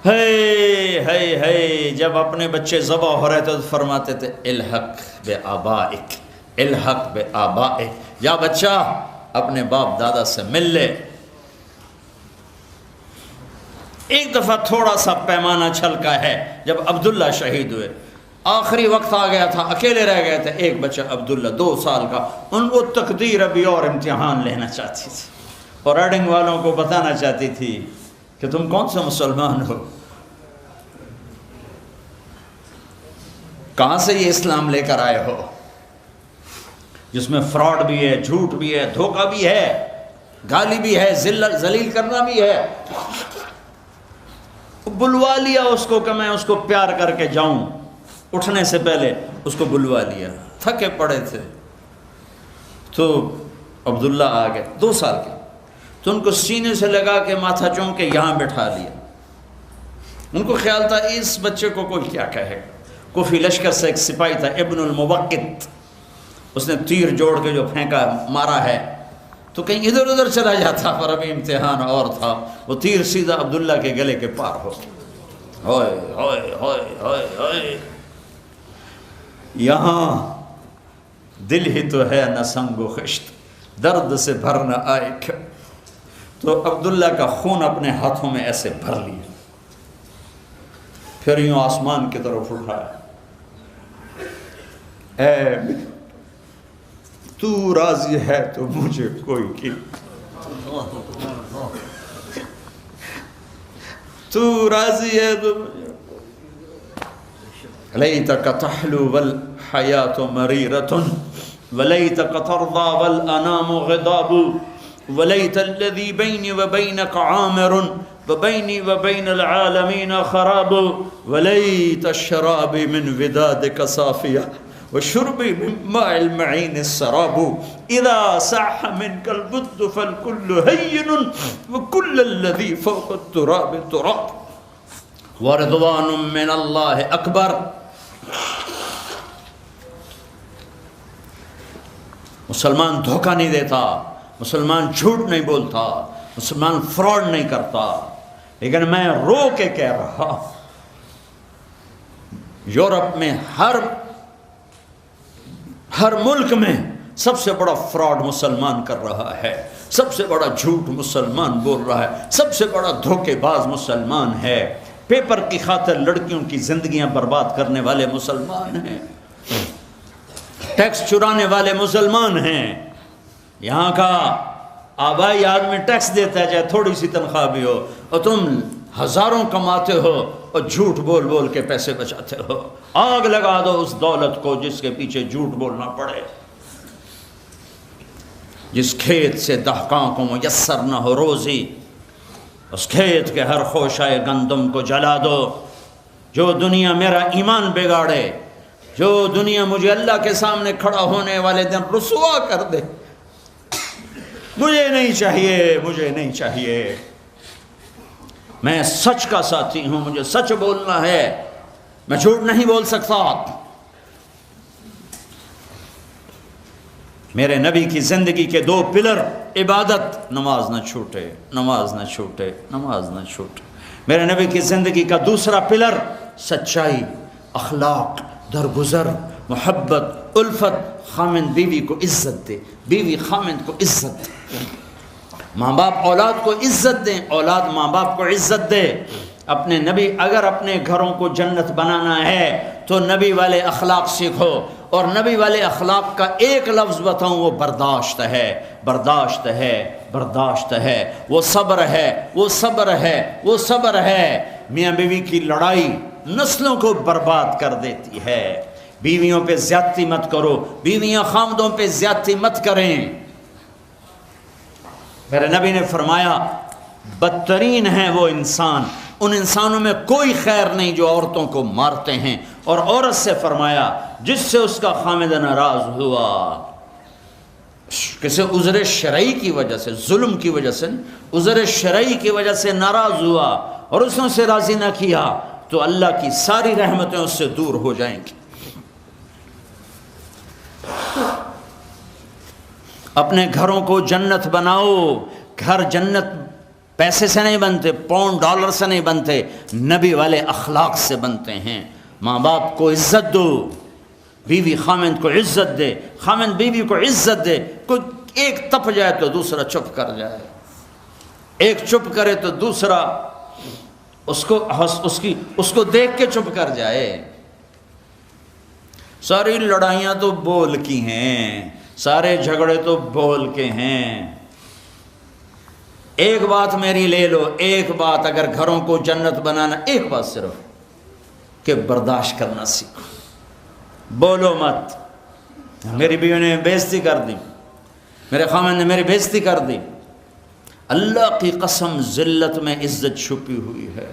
ہے جب اپنے بچے ذبح ہو رہے تھے تو فرماتے تھے الحق بآبائک، الحق بآبائک، یا بچہ اپنے باپ دادا سے مل لے۔ ایک دفعہ تھوڑا سا پیمانہ چھلکا ہے جب عبداللہ شہید ہوئے، آخری وقت آ گیا تھا، اکیلے رہ گئے تھے، ایک بچہ عبداللہ 2 سال کا، ان کو تقدیر ابھی اور امتحان لینا چاہتی تھی، اور ریڈنگ والوں کو بتانا چاہتی تھی کہ تم کون سے مسلمان ہو، کہاں سے یہ اسلام لے کر آئے ہو جس میں فراڈ بھی ہے، جھوٹ بھی ہے، دھوکہ بھی ہے، گالی بھی ہے، ذلیل کرنا بھی ہے۔ بلوا لیا اس کو کہ میں اس کو پیار کر کے جاؤں، اٹھنے سے پہلے اس کو بلوا لیا، تھکے پڑے تھے تو عبداللہ آ گئے 2 سال کے، تو ان کو سینے سے لگا کے ماتھا چوم کے یہاں بٹھا لیا۔ ان کو خیال تھا اس بچے کو کوئی کیا کہے گا۔ کوفی لشکر سے ایک سپاہی تھا ابن الموقت، اس نے تیر جوڑ کے جو پھینکا مارا ہے تو کہیں ادھر ادھر چلا جاتا، پر ابھی امتحان اور تھا، وہ تیر سیدھا عبداللہ کے گلے کے پار ہو گیا۔ ہوئے ہوئے ہوئے ہوئے ہوئے، یہاں دل ہی تو ہے نہ سنگ و خشت، درد سے بھر نہ آئے کیا، تو عبداللہ کا خون اپنے ہاتھوں میں ایسے بھر لیا، پھر یوں آسمان کی طرف اٹھایا، اے تو راضی ہے تو مجھے کوئی کی، تو راضی ہے تو مجھے، لیتک تحلو والحیات مریرۃ ولیتک ترضی والانام غضاب ولیت الذی بینی وبینک عامر وبینی وبین العالمین خراب ولیت الشراب من ودادک صافیہ وشربی من ماء المعین السراب اذا صح منک البد فالکل ہین وکل الذی فوق التراب تراب ورضوان من اللہ اکبر۔ مسلمان دھوکہ نہیں دیتا، مسلمان جھوٹ نہیں بولتا، مسلمان فراڈ نہیں کرتا، لیکن میں رو کے کہہ رہا، یورپ میں ہر ملک میں سب سے بڑا فراڈ مسلمان کر رہا ہے، سب سے بڑا جھوٹ مسلمان بول رہا ہے، سب سے بڑا دھوکے باز مسلمان ہے، پیپر کی خاطر لڑکیوں کی زندگیاں برباد کرنے والے مسلمان ہیں، ٹیکس چرانے والے مسلمان ہیں۔ یہاں کا آبائی آدمی ٹیکس دیتا ہے چاہے تھوڑی سی تنخواہ بھی ہو، اور تم ہزاروں کماتے ہو اور جھوٹ بول بول کے پیسے بچاتے ہو۔ آگ لگا دو اس دولت کو جس کے پیچھے جھوٹ بولنا پڑے، جس کھیت سے دہقاں کو میسر نہ ہو روزی، اس کھیت کے ہر خوشائے گندم کو جلا دو۔ جو دنیا میرا ایمان بگاڑے، جو دنیا مجھے اللہ کے سامنے کھڑا ہونے والے دن رسوا کر دے، مجھے نہیں چاہیے، مجھے نہیں چاہیے۔ میں سچ کا ساتھی ہوں، مجھے سچ بولنا ہے، میں جھوٹ نہیں بول سکتا۔ میرے نبی کی زندگی کے 2 پلر، عبادت، نماز نہ چھوٹے، نماز نہ چھوٹے، نماز نہ چھوٹے۔ میرے نبی کی زندگی کا دوسرا پلر سچائی، اخلاق، درگزر، محبت، الفت، خامند بیوی کو عزت دے، بیوی خامند کو عزت دے، ماں باپ اولاد کو عزت دیں، اولاد ماں باپ کو عزت دے۔ اپنے نبی، اگر اپنے گھروں کو جنت بنانا ہے تو نبی والے اخلاق سیکھو، اور نبی والے اخلاق کا ایک لفظ بتاؤں، وہ برداشت ہے، برداشت ہے، برداشت ہے، وہ صبر ہے، وہ صبر ہے، وہ صبر ہے۔ میاں بیوی کی لڑائی نسلوں کو برباد کر دیتی ہے۔ بیویوں پہ زیادتی مت کرو، بیویاں خامدوں پہ زیادتی مت کریں۔ میرے نبی نے فرمایا بدترین ہیں وہ انسان، ان انسانوں میں کوئی خیر نہیں جو عورتوں کو مارتے ہیں، اور عورت سے فرمایا جس سے اس کا خامد ناراض ہوا، کسی عذر شرعی کی وجہ سے، ظلم کی وجہ سے، عذر شرعی کی وجہ سے ناراض ہوا اور اس نے اسے راضی نہ کیا، تو اللہ کی ساری رحمتیں اس سے دور ہو جائیں گی۔ اپنے گھروں کو جنت بناؤ۔ گھر جنت پیسے سے نہیں بنتے، پاؤنڈ ڈالر سے نہیں بنتے، نبی والے اخلاق سے بنتے ہیں۔ ماں باپ کو عزت دو، بیوی خامند کو عزت دے، خامند بیوی کو عزت دے. کوئی ایک تپ جائے تو دوسرا چپ کر جائے، ایک چپ کرے تو دوسرا اس کو دیکھ کے چپ کر جائے. ساری لڑائیاں تو بول کی ہیں، سارے جھگڑے تو بول کے ہیں. ایک بات میری لے لو، ایک بات اگر گھروں کو جنت بنانا، ایک بات صرف کہ برداشت کرنا سیکھو، بولو مت. میری بیوی نے بےعزتی کر دی، میرے خامن نے میری بےعزتی کر دی. اللہ کی قسم ذلت میں عزت چھپی ہوئی ہے.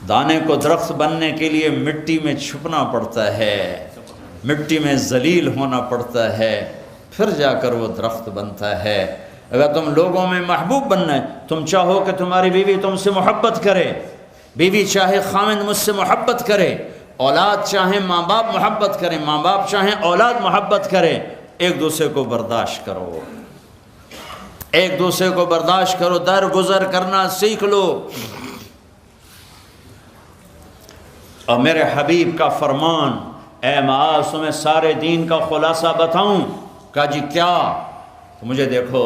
دانے کو درخت بننے کے لیے مٹی میں چھپنا پڑتا ہے، مٹی میں ذلیل ہونا پڑتا ہے، پھر جا کر وہ درخت بنتا ہے. اگر تم لوگوں میں محبوب بننا ہے، تم چاہو کہ تمہاری بیوی تم سے محبت کرے، بیوی چاہے خامند مجھ سے محبت کرے، اولاد چاہے ماں باپ محبت کریں، ماں باپ چاہیں اولاد محبت کرے، ایک دوسرے کو برداشت کرو، ایک دوسرے کو برداشت کرو، درگزر کرنا سیکھ لو. اور میرے حبیب کا فرمان، اے معاذ تمہیں سارے دین کا خلاصہ بتاؤں؟ کہا جی کیا؟ تو مجھے دیکھو.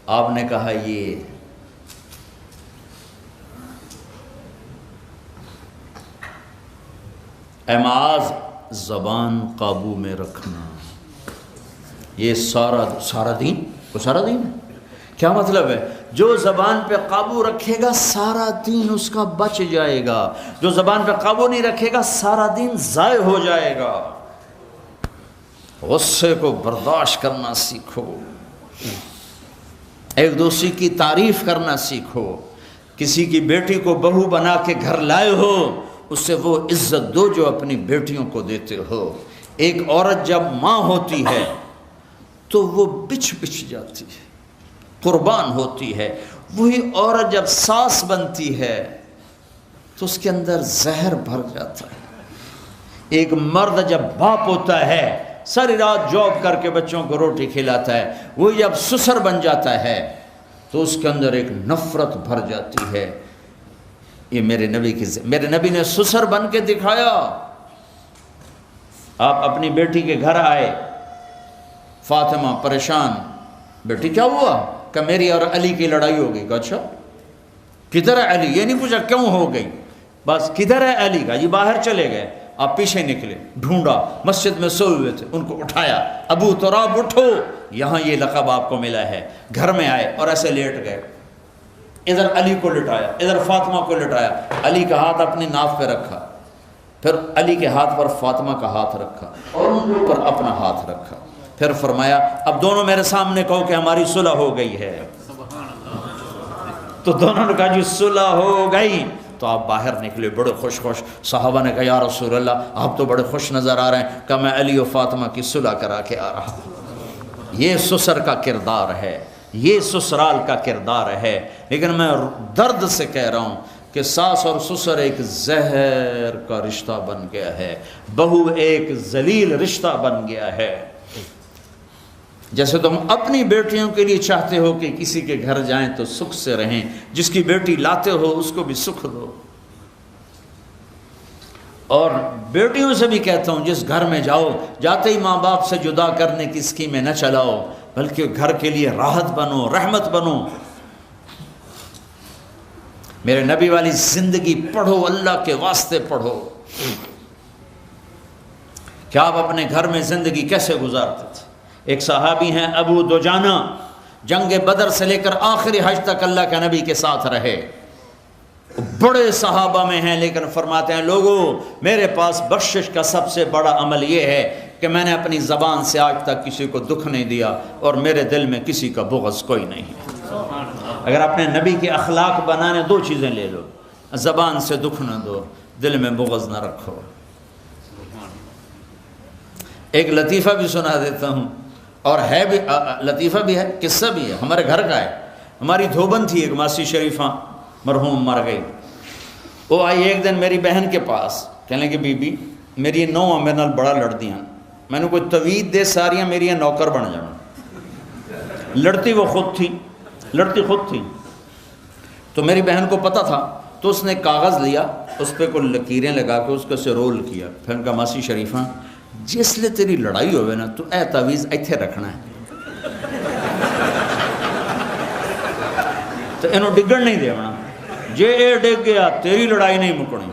آپ نے کہا یہ اے معاذ زبان قابو میں رکھنا. یہ سارا دین، وہ سارا دین ہے. کیا مطلب ہے؟ جو زبان پہ قابو رکھے گا سارا دین اس کا بچ جائے گا، جو زبان پہ قابو نہیں رکھے گا سارا دین ضائع ہو جائے گا. غصے کو برداشت کرنا سیکھو، ایک دوسرے کی تعریف کرنا سیکھو. کسی کی بیٹی کو بہو بنا کے گھر لائے ہو، اس سے وہ عزت دو جو اپنی بیٹیوں کو دیتے ہو. ایک عورت جب ماں ہوتی ہے تو وہ بچ جاتی ہے، قربان ہوتی ہے. وہی عورت جب ساس بنتی ہے تو اس کے اندر زہر بھر جاتا ہے. ایک مرد جب باپ ہوتا ہے ساری رات جاب کر کے بچوں کو روٹی کھلاتا ہے، وہ جب سسر بن جاتا ہے تو اس کے اندر ایک نفرت بھر جاتی ہے. یہ میرے نبی نے سسر بن کے دکھایا. آپ اپنی بیٹی کے گھر آئے، فاطمہ پریشان، بیٹی کیا ہوا؟ کہ میری اور علی کی لڑائی ہو گئی. کہا اچھا کدھر ہے علی؟ یہ نہیں پوچھا کیوں ہو گئی، بس کدھر ہے علی؟ کا یہ باہر چلے گئے. آپ پیچھے نکلے، ڈھونڈا، مسجد میں سوئے ہوئے تھے، ان کو اٹھایا، ابو تراب اٹھو، یہاں یہ لقب آپ کو ملا ہے. گھر میں آئے اور ایسے لیٹ گئے، ادھر علی کو لٹایا، ادھر فاطمہ کو لٹایا. علی کا ہاتھ اپنی ناف پہ رکھا، پھر علی کے ہاتھ پر فاطمہ کا ہاتھ رکھا اور ان کے اوپر اپنا ہاتھ رکھا. پھر فرمایا اب دونوں میرے سامنے کہو کہ ہماری صلح ہو گئی ہے. تو دونوں نے کہا جی صلح ہو گئی. تو آپ باہر نکلے بڑے خوش. صحابہ نے کہا یا رسول اللہ آپ تو بڑے خوش نظر آ رہے ہیں. کہ میں علی و فاطمہ کی صلح کرا کے آ رہا ہوں. یہ سسر کا کردار ہے، یہ سسرال کا کردار ہے. لیکن میں درد سے کہہ رہا ہوں کہ ساس اور سسر ایک زہر کا رشتہ بن گیا ہے، بہو ایک ذلیل رشتہ بن گیا ہے. جیسے تم اپنی بیٹیوں کے لیے چاہتے ہو کہ کسی کے گھر جائیں تو سکھ سے رہیں، جس کی بیٹی لاتے ہو اس کو بھی سکھ دو. اور بیٹیوں سے بھی کہتا ہوں جس گھر میں جاؤ جاتے ہی ماں باپ سے جدا کرنے کی اسکیمیں نہ چلاؤ، بلکہ گھر کے لیے راحت بنو، رحمت بنو. میرے نبی والی زندگی پڑھو، اللہ کے واسطے پڑھو کہ آپ اپنے گھر میں زندگی کیسے گزارتے تھے. ایک صحابی ہیں ابو دجانہ، جنگ بدر سے لے کر آخری حج تک اللہ کے نبی کے ساتھ رہے. بڑے صحابہ میں ہیں، لیکن فرماتے ہیں لوگوں میرے پاس بخشش کا سب سے بڑا عمل یہ ہے کہ میں نے اپنی زبان سے آج تک کسی کو دکھ نہیں دیا اور میرے دل میں کسی کا بغض کوئی نہیں ہے. اگر اپنے نبی کے اخلاق بنانے دو چیزیں لے لو، زبان سے دکھ نہ دو، دل میں بغض نہ رکھو. ایک لطیفہ بھی سنا دیتا ہوں، اور ہے بھی لطیفہ بھی ہے، قصہ بھی ہے، ہمارے گھر کا ہے. ہماری دھوبن تھی ایک ماسی شریفہ، مرحوم مر گئی. وہ آئی ایک دن میری بہن کے پاس، کہنے کہ بی بی میری نو میرے نال بڑا لڑتی ہیں، میں نے کوئی توید دے ساریاں میری نوکر بن جانا. لڑتی وہ خود تھی، لڑتی خود تھی. تو میری بہن کو پتہ تھا تو اس نے کاغذ لیا، اس پہ کوئی لکیریں لگا کے اس کو سے رول کیا، پھر ان کا ماسی شریفہ جس لئے تیری لڑائی ہوئے نا تو اے تعویذ ایتھے رکھنا ہے، تو انہوں ڈگن نہیں دیونا، جے اے ڈگ گیا تیری لڑائی نہیں مکڑی۔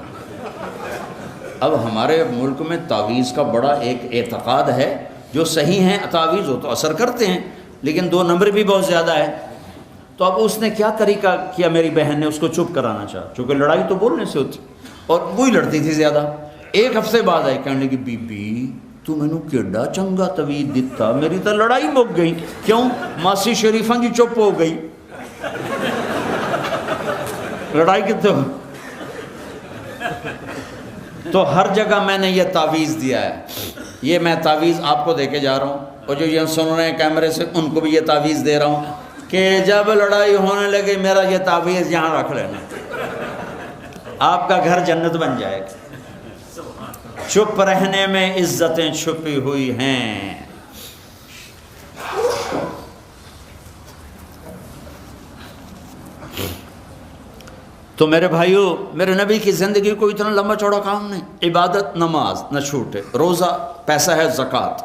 اب ہمارے ملک میں تعویذ کا بڑا ایک اعتقاد ہے، جو صحیح ہیں تعویذ ہو تو اثر کرتے ہیں، لیکن 2 نمبر بھی بہت زیادہ ہے۔ تو اب اس نے کیا طریقہ کیا، میری بہن نے اس کو چپ کرانا چاہا، چونکہ لڑائی تو بولنے سے ہوتی اور وہی لڑتی تھی زیادہ۔ 1 ہفتے بعد آئی، کہنے لگی بی بی تو میں نے کیڈا چنگا تعویذ دیتا، میری تو لڑائی مک گئی۔ کیوں؟ ماسی شریفہ جی چپ ہو گئی، لڑائی کتنے ہو۔ تو ہر جگہ میں نے یہ تعویذ دیا ہے، یہ میں تعویذ آپ کو دے کے جا رہا ہوں، اور جو یہ سن رہے ہیں کیمرے سے ان کو بھی یہ تعویذ دے رہا ہوں کہ جب لڑائی ہونے لگے میرا یہ تعویذ یہاں رکھ لینا، آپ کا گھر جنت بن جائے گا۔ چپ رہنے میں عزتیں چھپی ہوئی ہیں۔ تو میرے بھائیو، میرے نبی کی زندگی کو اتنا لمبا چوڑا کام نہیں، عبادت نماز نہ چھوٹے، روزہ، پیسہ ہے زکوٰۃ،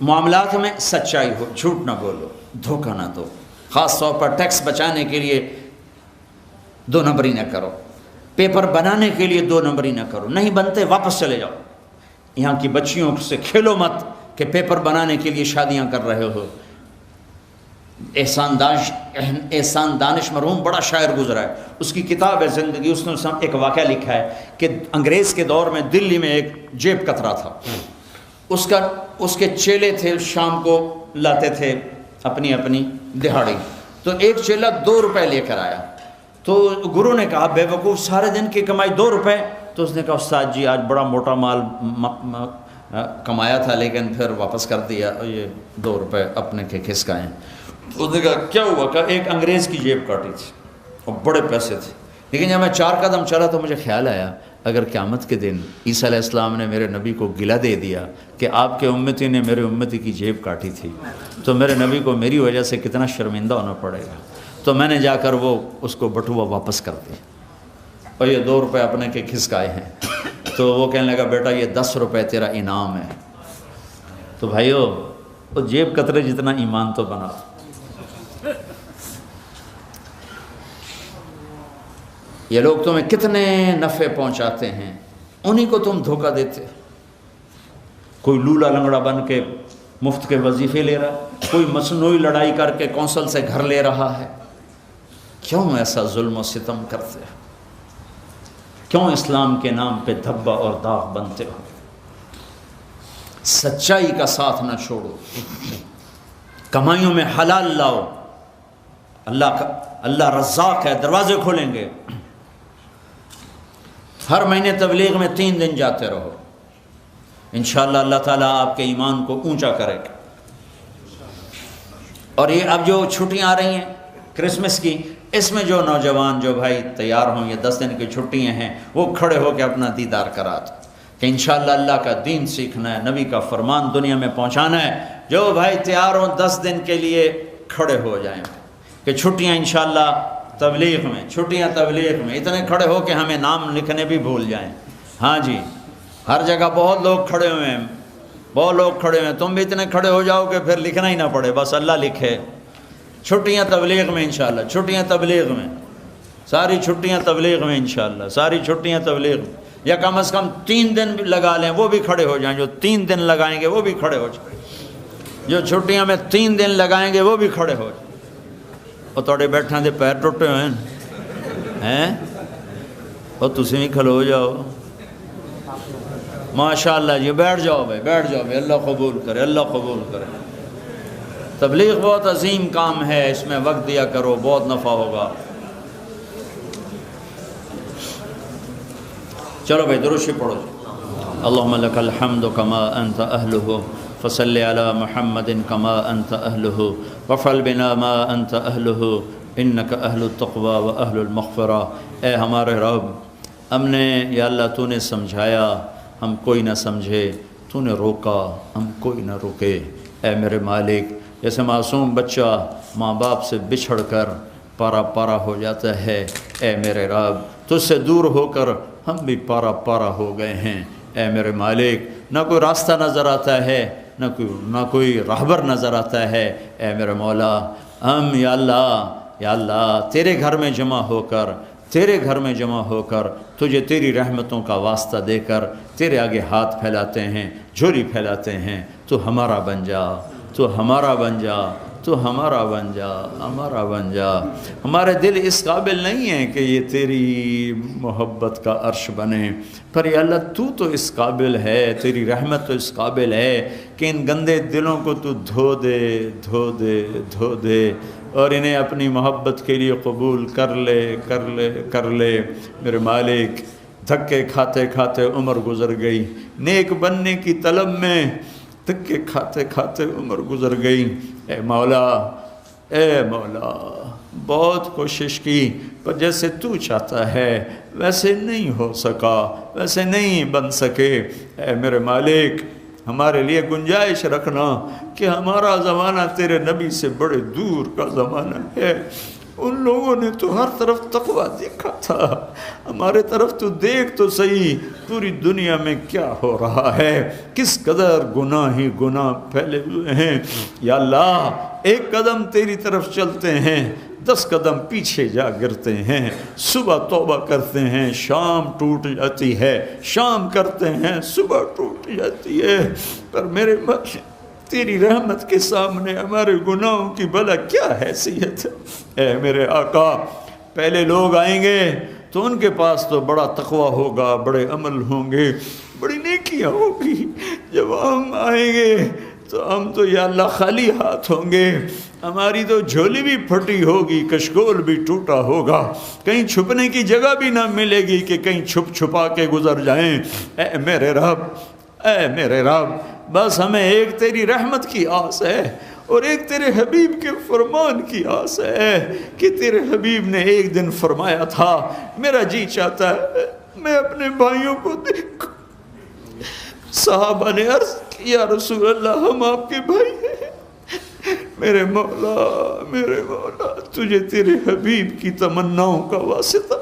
معاملات میں سچائی ہو، جھوٹ نہ بولو، دھوکہ نہ دو، خاص طور پر ٹیکس بچانے کے لیے 2 نمبری نہ کرو، پیپر بنانے کے لیے 2 نمبری نہ کرو، نہیں بنتے واپس چلے جاؤ، یہاں کی بچیوں سے کھیلو مت کہ پیپر بنانے کے لیے شادیاں کر رہے ہو۔ احسان دانش مرحوم بڑا شاعر گزرا ہے، اس کی کتاب ہے زندگی، اس نے ایک واقعہ لکھا ہے کہ انگریز کے دور میں دلی میں ایک جیب کترا تھا، اس کے چیلے تھے، شام کو لاتے تھے اپنی دہاڑی، تو ایک چیلا 2 روپے لے کر آیا، تو گرو نے کہا بے وقوف سارے دن کی کمائی 2 روپے، تو اس نے کہا استاد جی آج بڑا موٹا مال کمایا تھا لیکن پھر واپس کر دیا، یہ 2 روپے اپنے کے کھسکائیں۔ اس نے کہا کیا ہوا؟ کہا ایک انگریز کی جیب کاٹی تھی اور بڑے پیسے تھے، لیکن جب میں 4 قدم چلا تو مجھے خیال آیا اگر قیامت کے دن عیسیٰ علیہ السلام نے میرے نبی کو گلہ دے دیا کہ آپ کے امتی نے میرے امتی کی جیب کاٹی تھی، تو میرے نبی کو میری وجہ سے کتنا شرمندہ ہونا پڑے گا، تو میں نے جا کر اس کو بٹوا واپس کر دیا اور یہ 2 روپے اپنے کے کھسکائے ہیں۔ تو وہ کہنے لگا بیٹا یہ 10 روپے تیرا انعام ہے۔ تو بھائیو، وہ جیب کترے جتنا ایمان تو بنا۔ یہ لوگ تمہیں کتنے نفع پہنچاتے ہیں، انہی کو تم دھوکہ دیتے۔ کوئی لولا لنگڑا بن کے مفت کے وظیفے لے رہا ہے، کوئی مصنوعی لڑائی کر کے کونسل سے گھر لے رہا ہے۔ کیوں ایسا ظلم و ستم کرتے ہو؟ کیوں اسلام کے نام پہ دھبا اور داغ بنتے ہو؟ سچائی کا ساتھ نہ چھوڑو، کمائیوں میں حلال لاؤ، اللہ رزاق ہے، دروازے کھولیں گے۔ ہر مہینے تبلیغ میں 3 دن جاتے رہو، انشاءاللہ اللہ تعالیٰ آپ کے ایمان کو اونچا کرے گا۔ اور یہ اب جو چھٹیاں آ رہی ہیں کرسمس کی، اس میں جو نوجوان جو بھائی تیار ہوں، یہ 10 دن کی چھٹیاں ہیں، وہ کھڑے ہو کے اپنا دیدار کرا دو کہ انشاءاللہ اللہ کا دین سیکھنا ہے، نبی کا فرمان دنیا میں پہنچانا ہے۔ جو بھائی تیار ہوں 10 دن کے لیے کھڑے ہو جائیں کہ چھٹیاں انشاءاللہ تبلیغ میں، چھٹیاں تبلیغ میں، اتنے کھڑے ہو کہ ہمیں نام لکھنے بھی بھول جائیں۔ ہاں جی، ہر جگہ بہت لوگ کھڑے ہوئے ہیں، بہت لوگ کھڑے ہوئے ہیں، تم بھی اتنے کھڑے ہو جاؤ کہ پھر لکھنا ہی نہ پڑے، بس اللہ لکھے۔ چھٹیاں تبلیغ میں انشاءاللہ، چھٹیاں تبلیغ میں، ساری چھٹیاں تبلیغ میں انشاءاللہ، ساری چھٹیاں تبلیغ میں، یا کم از کم 3 دن بھی لگا لیں، وہ بھی کھڑے ہو جائیں۔ جو 3 دن لگائیں گے وہ بھی کھڑے ہو جائیں، جو چھٹیاں میں 3 دن لگائیں گے وہ بھی کھڑے ہو جائیں۔ اور توڑے بیٹھاں دے پیر ٹوٹے ہوئے ہیں، اور تسی بھی کھلو جاؤ، ماشاءاللہ جی، بیٹھ جاؤ بھائی، بیٹھ جاؤ بھائی، اللہ قبول کرے، اللہ قبول کرے۔ تبلیغ بہت عظیم کام ہے، اس میں وقت دیا کرو، بہت نفع ہوگا۔ چلو بھائی درود شریف پڑھو جی۔ اللہم لک الحمد کما انت اہلہ فصل علی محمد کما انت اہلہ وفعل بنا ما انت اہلہ انک اہل التقوی و اہل المغفرہ۔ اے ہمارے رب، ہم نے یا اللہ تو نے سمجھایا، ہم کوئی نہ سمجھے، تو نے روکا، ہم کوئی نہ روکے۔ اے میرے مالک، جیسے معصوم بچہ ماں باپ سے بچھڑ کر پارا پارا ہو جاتا ہے۔ اے میرے رب تجھ سے دور ہو کر ہم بھی پارا پارا ہو گئے ہیں۔ اے میرے مالک نہ کوئی راستہ نظر آتا ہے، نہ کوئی راہبر نظر آتا ہے۔ اے میرے مولا ہم یا اللہ تیرے گھر میں جمع ہو کر تجھے تیری رحمتوں کا واسطہ دے کر تیرے آگے ہاتھ پھیلاتے ہیں، جھولی پھیلاتے ہیں۔ تو ہمارا بن جا، ہمارا بن جا۔ ہمارے دل اس قابل نہیں ہیں کہ یہ تیری محبت کا عرش بنے، پر یا اللہ تو اس قابل ہے، تیری رحمت تو اس قابل ہے کہ ان گندے دلوں کو تو دھو دے اور انہیں اپنی محبت کے لیے قبول کر لے۔ میرے مالک دھکے کھاتے کھاتے عمر گزر گئی، نیک بننے کی طلب میں دھکے کھاتے عمر گزر گئی۔ اے مولا بہت کوشش کی، پر جیسے تو چاہتا ہے ویسے نہیں ہو سکا، ویسے نہیں بن سکے۔ اے میرے مالک ہمارے لیے گنجائش رکھنا کہ ہمارا زمانہ تیرے نبی سے بڑے دور کا زمانہ ہے۔ ان لوگوں نے تو ہر طرف تقویٰ دیکھا تھا، ہمارے طرف تو دیکھ تو صحیح پوری دنیا میں کیا ہو رہا ہے، کس قدر گناہ ہی گناہ پھیلے ہوئے ہیں۔ یا اللہ ایک قدم تیری طرف چلتے ہیں، 10 قدم پیچھے جا گرتے ہیں۔ صبح توبہ کرتے ہیں، شام ٹوٹ جاتی ہے، شام کرتے ہیں، صبح ٹوٹ جاتی ہے۔ پر میرے تیری رحمت کے سامنے ہمارے گناہوں کی بھلا کیا حیثیت ہے۔ اے میرے آقا پہلے لوگ آئیں گے تو ان کے پاس تو بڑا تقویٰ ہوگا، بڑے عمل ہوں گے، بڑی نیکیاں ہوگی۔ جب ہم آئیں گے تو ہم تو یا اللہ خالی ہاتھ ہوں گے، ہماری تو جھولی بھی پھٹی ہوگی، کشکول بھی ٹوٹا ہوگا، کہیں چھپنے کی جگہ بھی نہ ملے گی کہ کہیں چھپا کے گزر جائیں۔ اے میرے رب بس ہمیں ایک تیری رحمت کی آس ہے اور ایک تیرے حبیب کے فرمان کی آس ہے کہ تیرے حبیب نے ایک دن فرمایا تھا میرا جی چاہتا ہے میں اپنے بھائیوں کو دیکھوں۔ صحابہ نے عرض کی یا رسول اللہ ہم آپ کے بھائی ہیں۔ میرے مولا تجھے تیرے حبیب کی تمناؤں کا واسطہ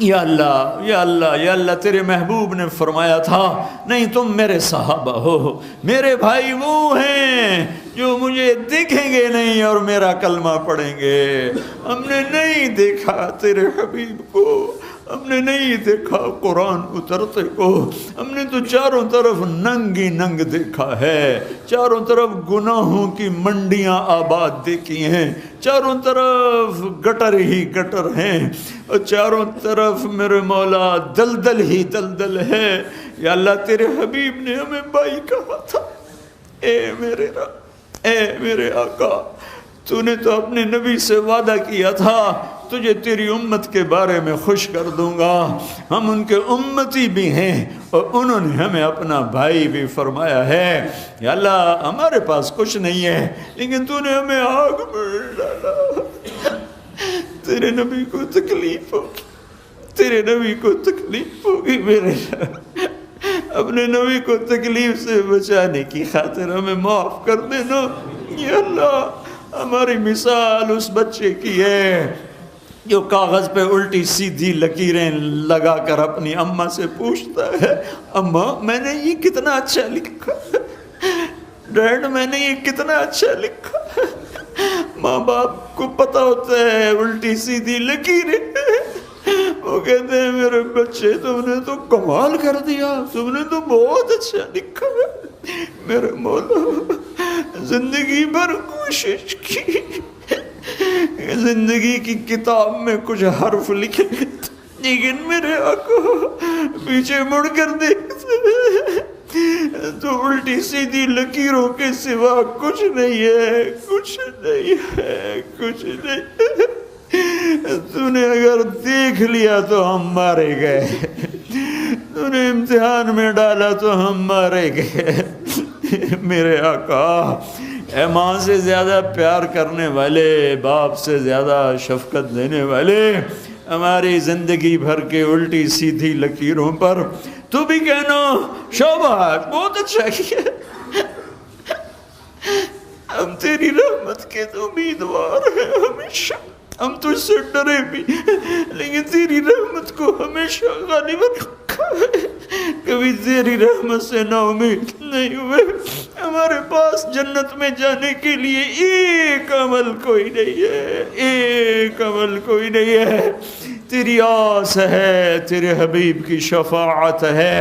یا اللہ تیرے محبوب نے فرمایا تھا نہیں تم میرے صحابہ ہو، میرے بھائی وہ ہیں جو مجھے دیکھیں گے نہیں اور میرا کلمہ پڑھیں گے۔ ہم نے نہیں دیکھا تیرے حبیب کو، ہم نے نہیں دیکھا قرآن اترتے کو، ہم نے تو چاروں طرف ننگی ننگ دیکھا ہے، چاروں طرف گناہوں کی منڈیاں آباد دیکھی ہیں، چاروں طرف گٹر ہی گٹر ہیں اور چاروں طرف میرے مولا دلدل ہی دلدل ہے۔ یا اللہ تیرے حبیب نے ہمیں بھائی کہا تھا۔ اے میرے رب، اے میرے آقا، تو نے تو اپنے نبی سے وعدہ کیا تھا تجھے تیری امت کے بارے میں خوش کر دوں گا، ہم ان کے امتی بھی ہیں اور انہوں نے ہمیں اپنا بھائی بھی فرمایا ہے۔ یا اللہ ہمارے پاس کچھ نہیں ہے لیکن تو نے ہمیں آگ میں ڈالا، تیرے نبی کو تکلیف ہوگی، تیرے نبی کو تکلیف ہوگی۔ میرے اپنے نبی کو تکلیف سے بچانے کی خاطر ہمیں معاف کر دینا۔ یا اللہ ہماری مثال اس بچے کی ہے جو کاغذ پہ الٹی سیدھی لکیریں لگا کر اپنی اماں سے پوچھتا ہے اماں میں نے یہ کتنا اچھا لکھا، ڈیڈ میں نے یہ کتنا اچھا لکھا۔ ماں باپ کو پتہ ہوتا ہے الٹی سیدھی لکیریں، وہ کہتے ہیں میرے بچے تم نے تو کمال کر دیا، تم نے تو بہت اچھا لکھا۔ میرے مولا زندگی بھر کوشش کی، زندگی کی کتاب میں کچھ حرف لکھے لیکن میرے آقا پیچھے مڑ کر دیکھتے تو الٹی سیدھی لکیروں کے سوا کچھ نہیں ہے، کچھ نہیں ہے، کچھ نہیں ہے۔ تو نے اگر دیکھ لیا تو ہم مارے گئے، تو نے امتحان میں ڈالا تو ہم مارے گئے۔ میرے آقا اے ماں سے زیادہ پیار کرنے والے، باپ سے زیادہ شفقت دینے والے، ہماری زندگی بھر کے الٹی سیدھی لکیروں پر تو بھی کہنا شاباش بہت اچھا کیا۔ ہم تیری رحمت کے تو امیدوار ہیں ہمیشہ، ہم تجھ سے ڈرے بھی لیکن تیری رحمت کو ہمیشہ غالب رکھا ہے، کبھی تیری رحمت سے نا امید نہیں ہوئے۔ ہمارے پاس جنت میں جانے کے لیے ایک عمل کوئی نہیں ہے، ایک عمل کوئی نہیں ہے، تیری آس ہے، تیرے حبیب کی شفاعت ہے۔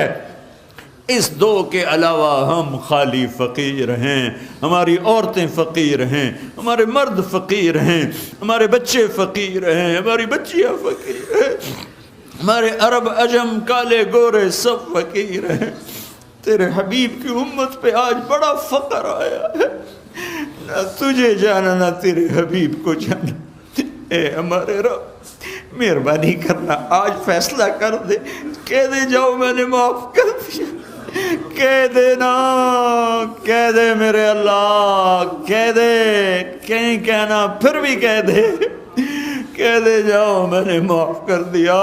اس دو کے علاوہ ہم خالی فقیر ہیں، ہماری عورتیں فقیر ہیں، ہمارے مرد فقیر ہیں، ہمارے بچے فقیر ہیں، ہماری بچیاں فقیر ہیں، ہمارے عرب عجم کالے گورے سب فقیر ہیں۔ تیرے حبیب کی امت پہ آج بڑا فقر آیا ہے، نہ تجھے جانا نہ تیرے حبیب کو جانا۔ اے ہمارے رب مہربانی کرنا، آج فیصلہ کر دے، کہہ دے جاؤ میں نے معاف کر دیا، کہہ دے نا، کہہ دے میرے اللہ، کہہ دے، کہیں کہنا پھر بھی کہہ دے جاؤ میں نے معاف کر دیا۔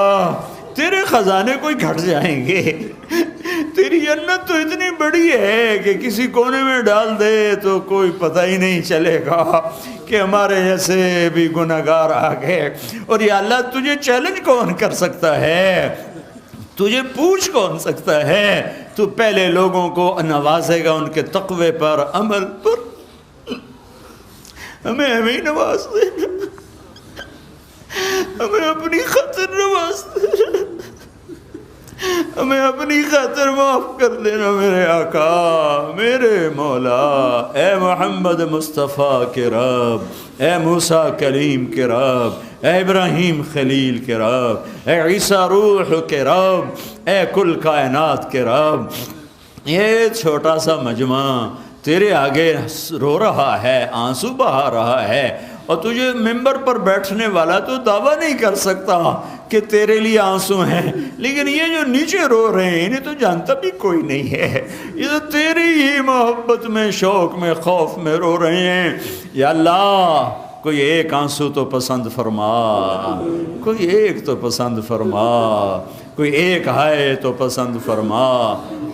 تیرے خزانے کوئی گھٹ جائیں گے، تیری جنت تو اتنی بڑی ہے کہ کسی کونے میں ڈال دے تو کوئی پتہ ہی نہیں چلے گا کہ ہمارے جیسے بھی گناہگار آ گئے۔ اور یا اللہ تجھے چیلنج کون کر سکتا ہے، تجھے پوچھ کون سکتا ہے؟ تو پہلے لوگوں کو نوازے گا ان کے تقوی پر، عمل پر، ہمیں نواز دینا، ہمیں اپنی خاطر نواز دینا، ہمیں اپنی خاطر معاف کر دینا میرے آقا، میرے مولا، اے محمد مصطفیٰ کے رب، اے موسیٰ کلیم کے رب، اے ابراہیم خلیل کے رب، اے عیسیٰ روح کے رب، اے کل کائنات کے رب، یہ چھوٹا سا مجمع تیرے آگے رو رہا ہے، آنسو بہا رہا ہے، اور تجھے ممبر پر بیٹھنے والا تو دعویٰ نہیں کر سکتا کہ تیرے لیے آنسو ہیں، لیکن یہ جو نیچے رو رہے ہیں انہیں تو جانتا بھی کوئی نہیں ہے، یہ تو تیری ہی محبت میں، شوق میں، خوف میں رو رہے ہیں۔ یا اللہ کوئی ایک آنسو تو پسند فرما، کوئی ایک تو پسند فرما، کوئی ایک ہائے تو پسند فرما،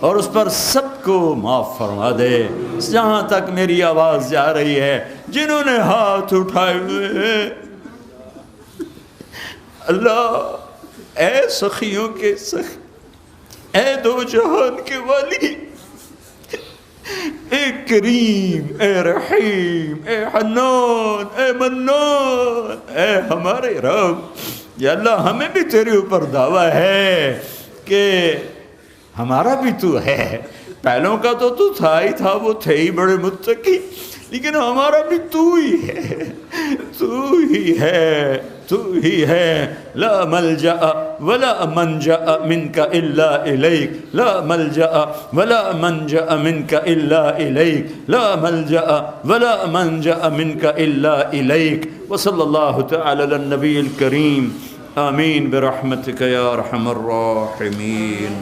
اور اس پر سب کو معاف فرما دے۔ جہاں تک میری آواز جا رہی ہے، جنہوں نے ہاتھ اٹھائے ہوئے ہیں، اللہ اے سخیوں کے سخی، اے دو جہان کے والی، اے کریم، اے رحیم، اے حنان، اے منان، اے ہمارے رب، یا اللہ ہمیں بھی تیرے اوپر دعویٰ ہے کہ ہمارا بھی تو ہے، پہلوں کا تو تو تھا ہی تھا، وہ تھے ہی بڑے متقی، لیکن ہمارا بھی تو ہی ہے، تو ہی ہے، تو ہی ہے۔ لا ملجأ ولا منجأ منك الا الیک، لا ملجأ ولا منجأ منك الا الیک، لا ملجأ ولا منجأ منك الا الیک۔ وصلی اللہ تعالی علی النبی الکریم، آمین برحمتک یا ارحم الراحمین۔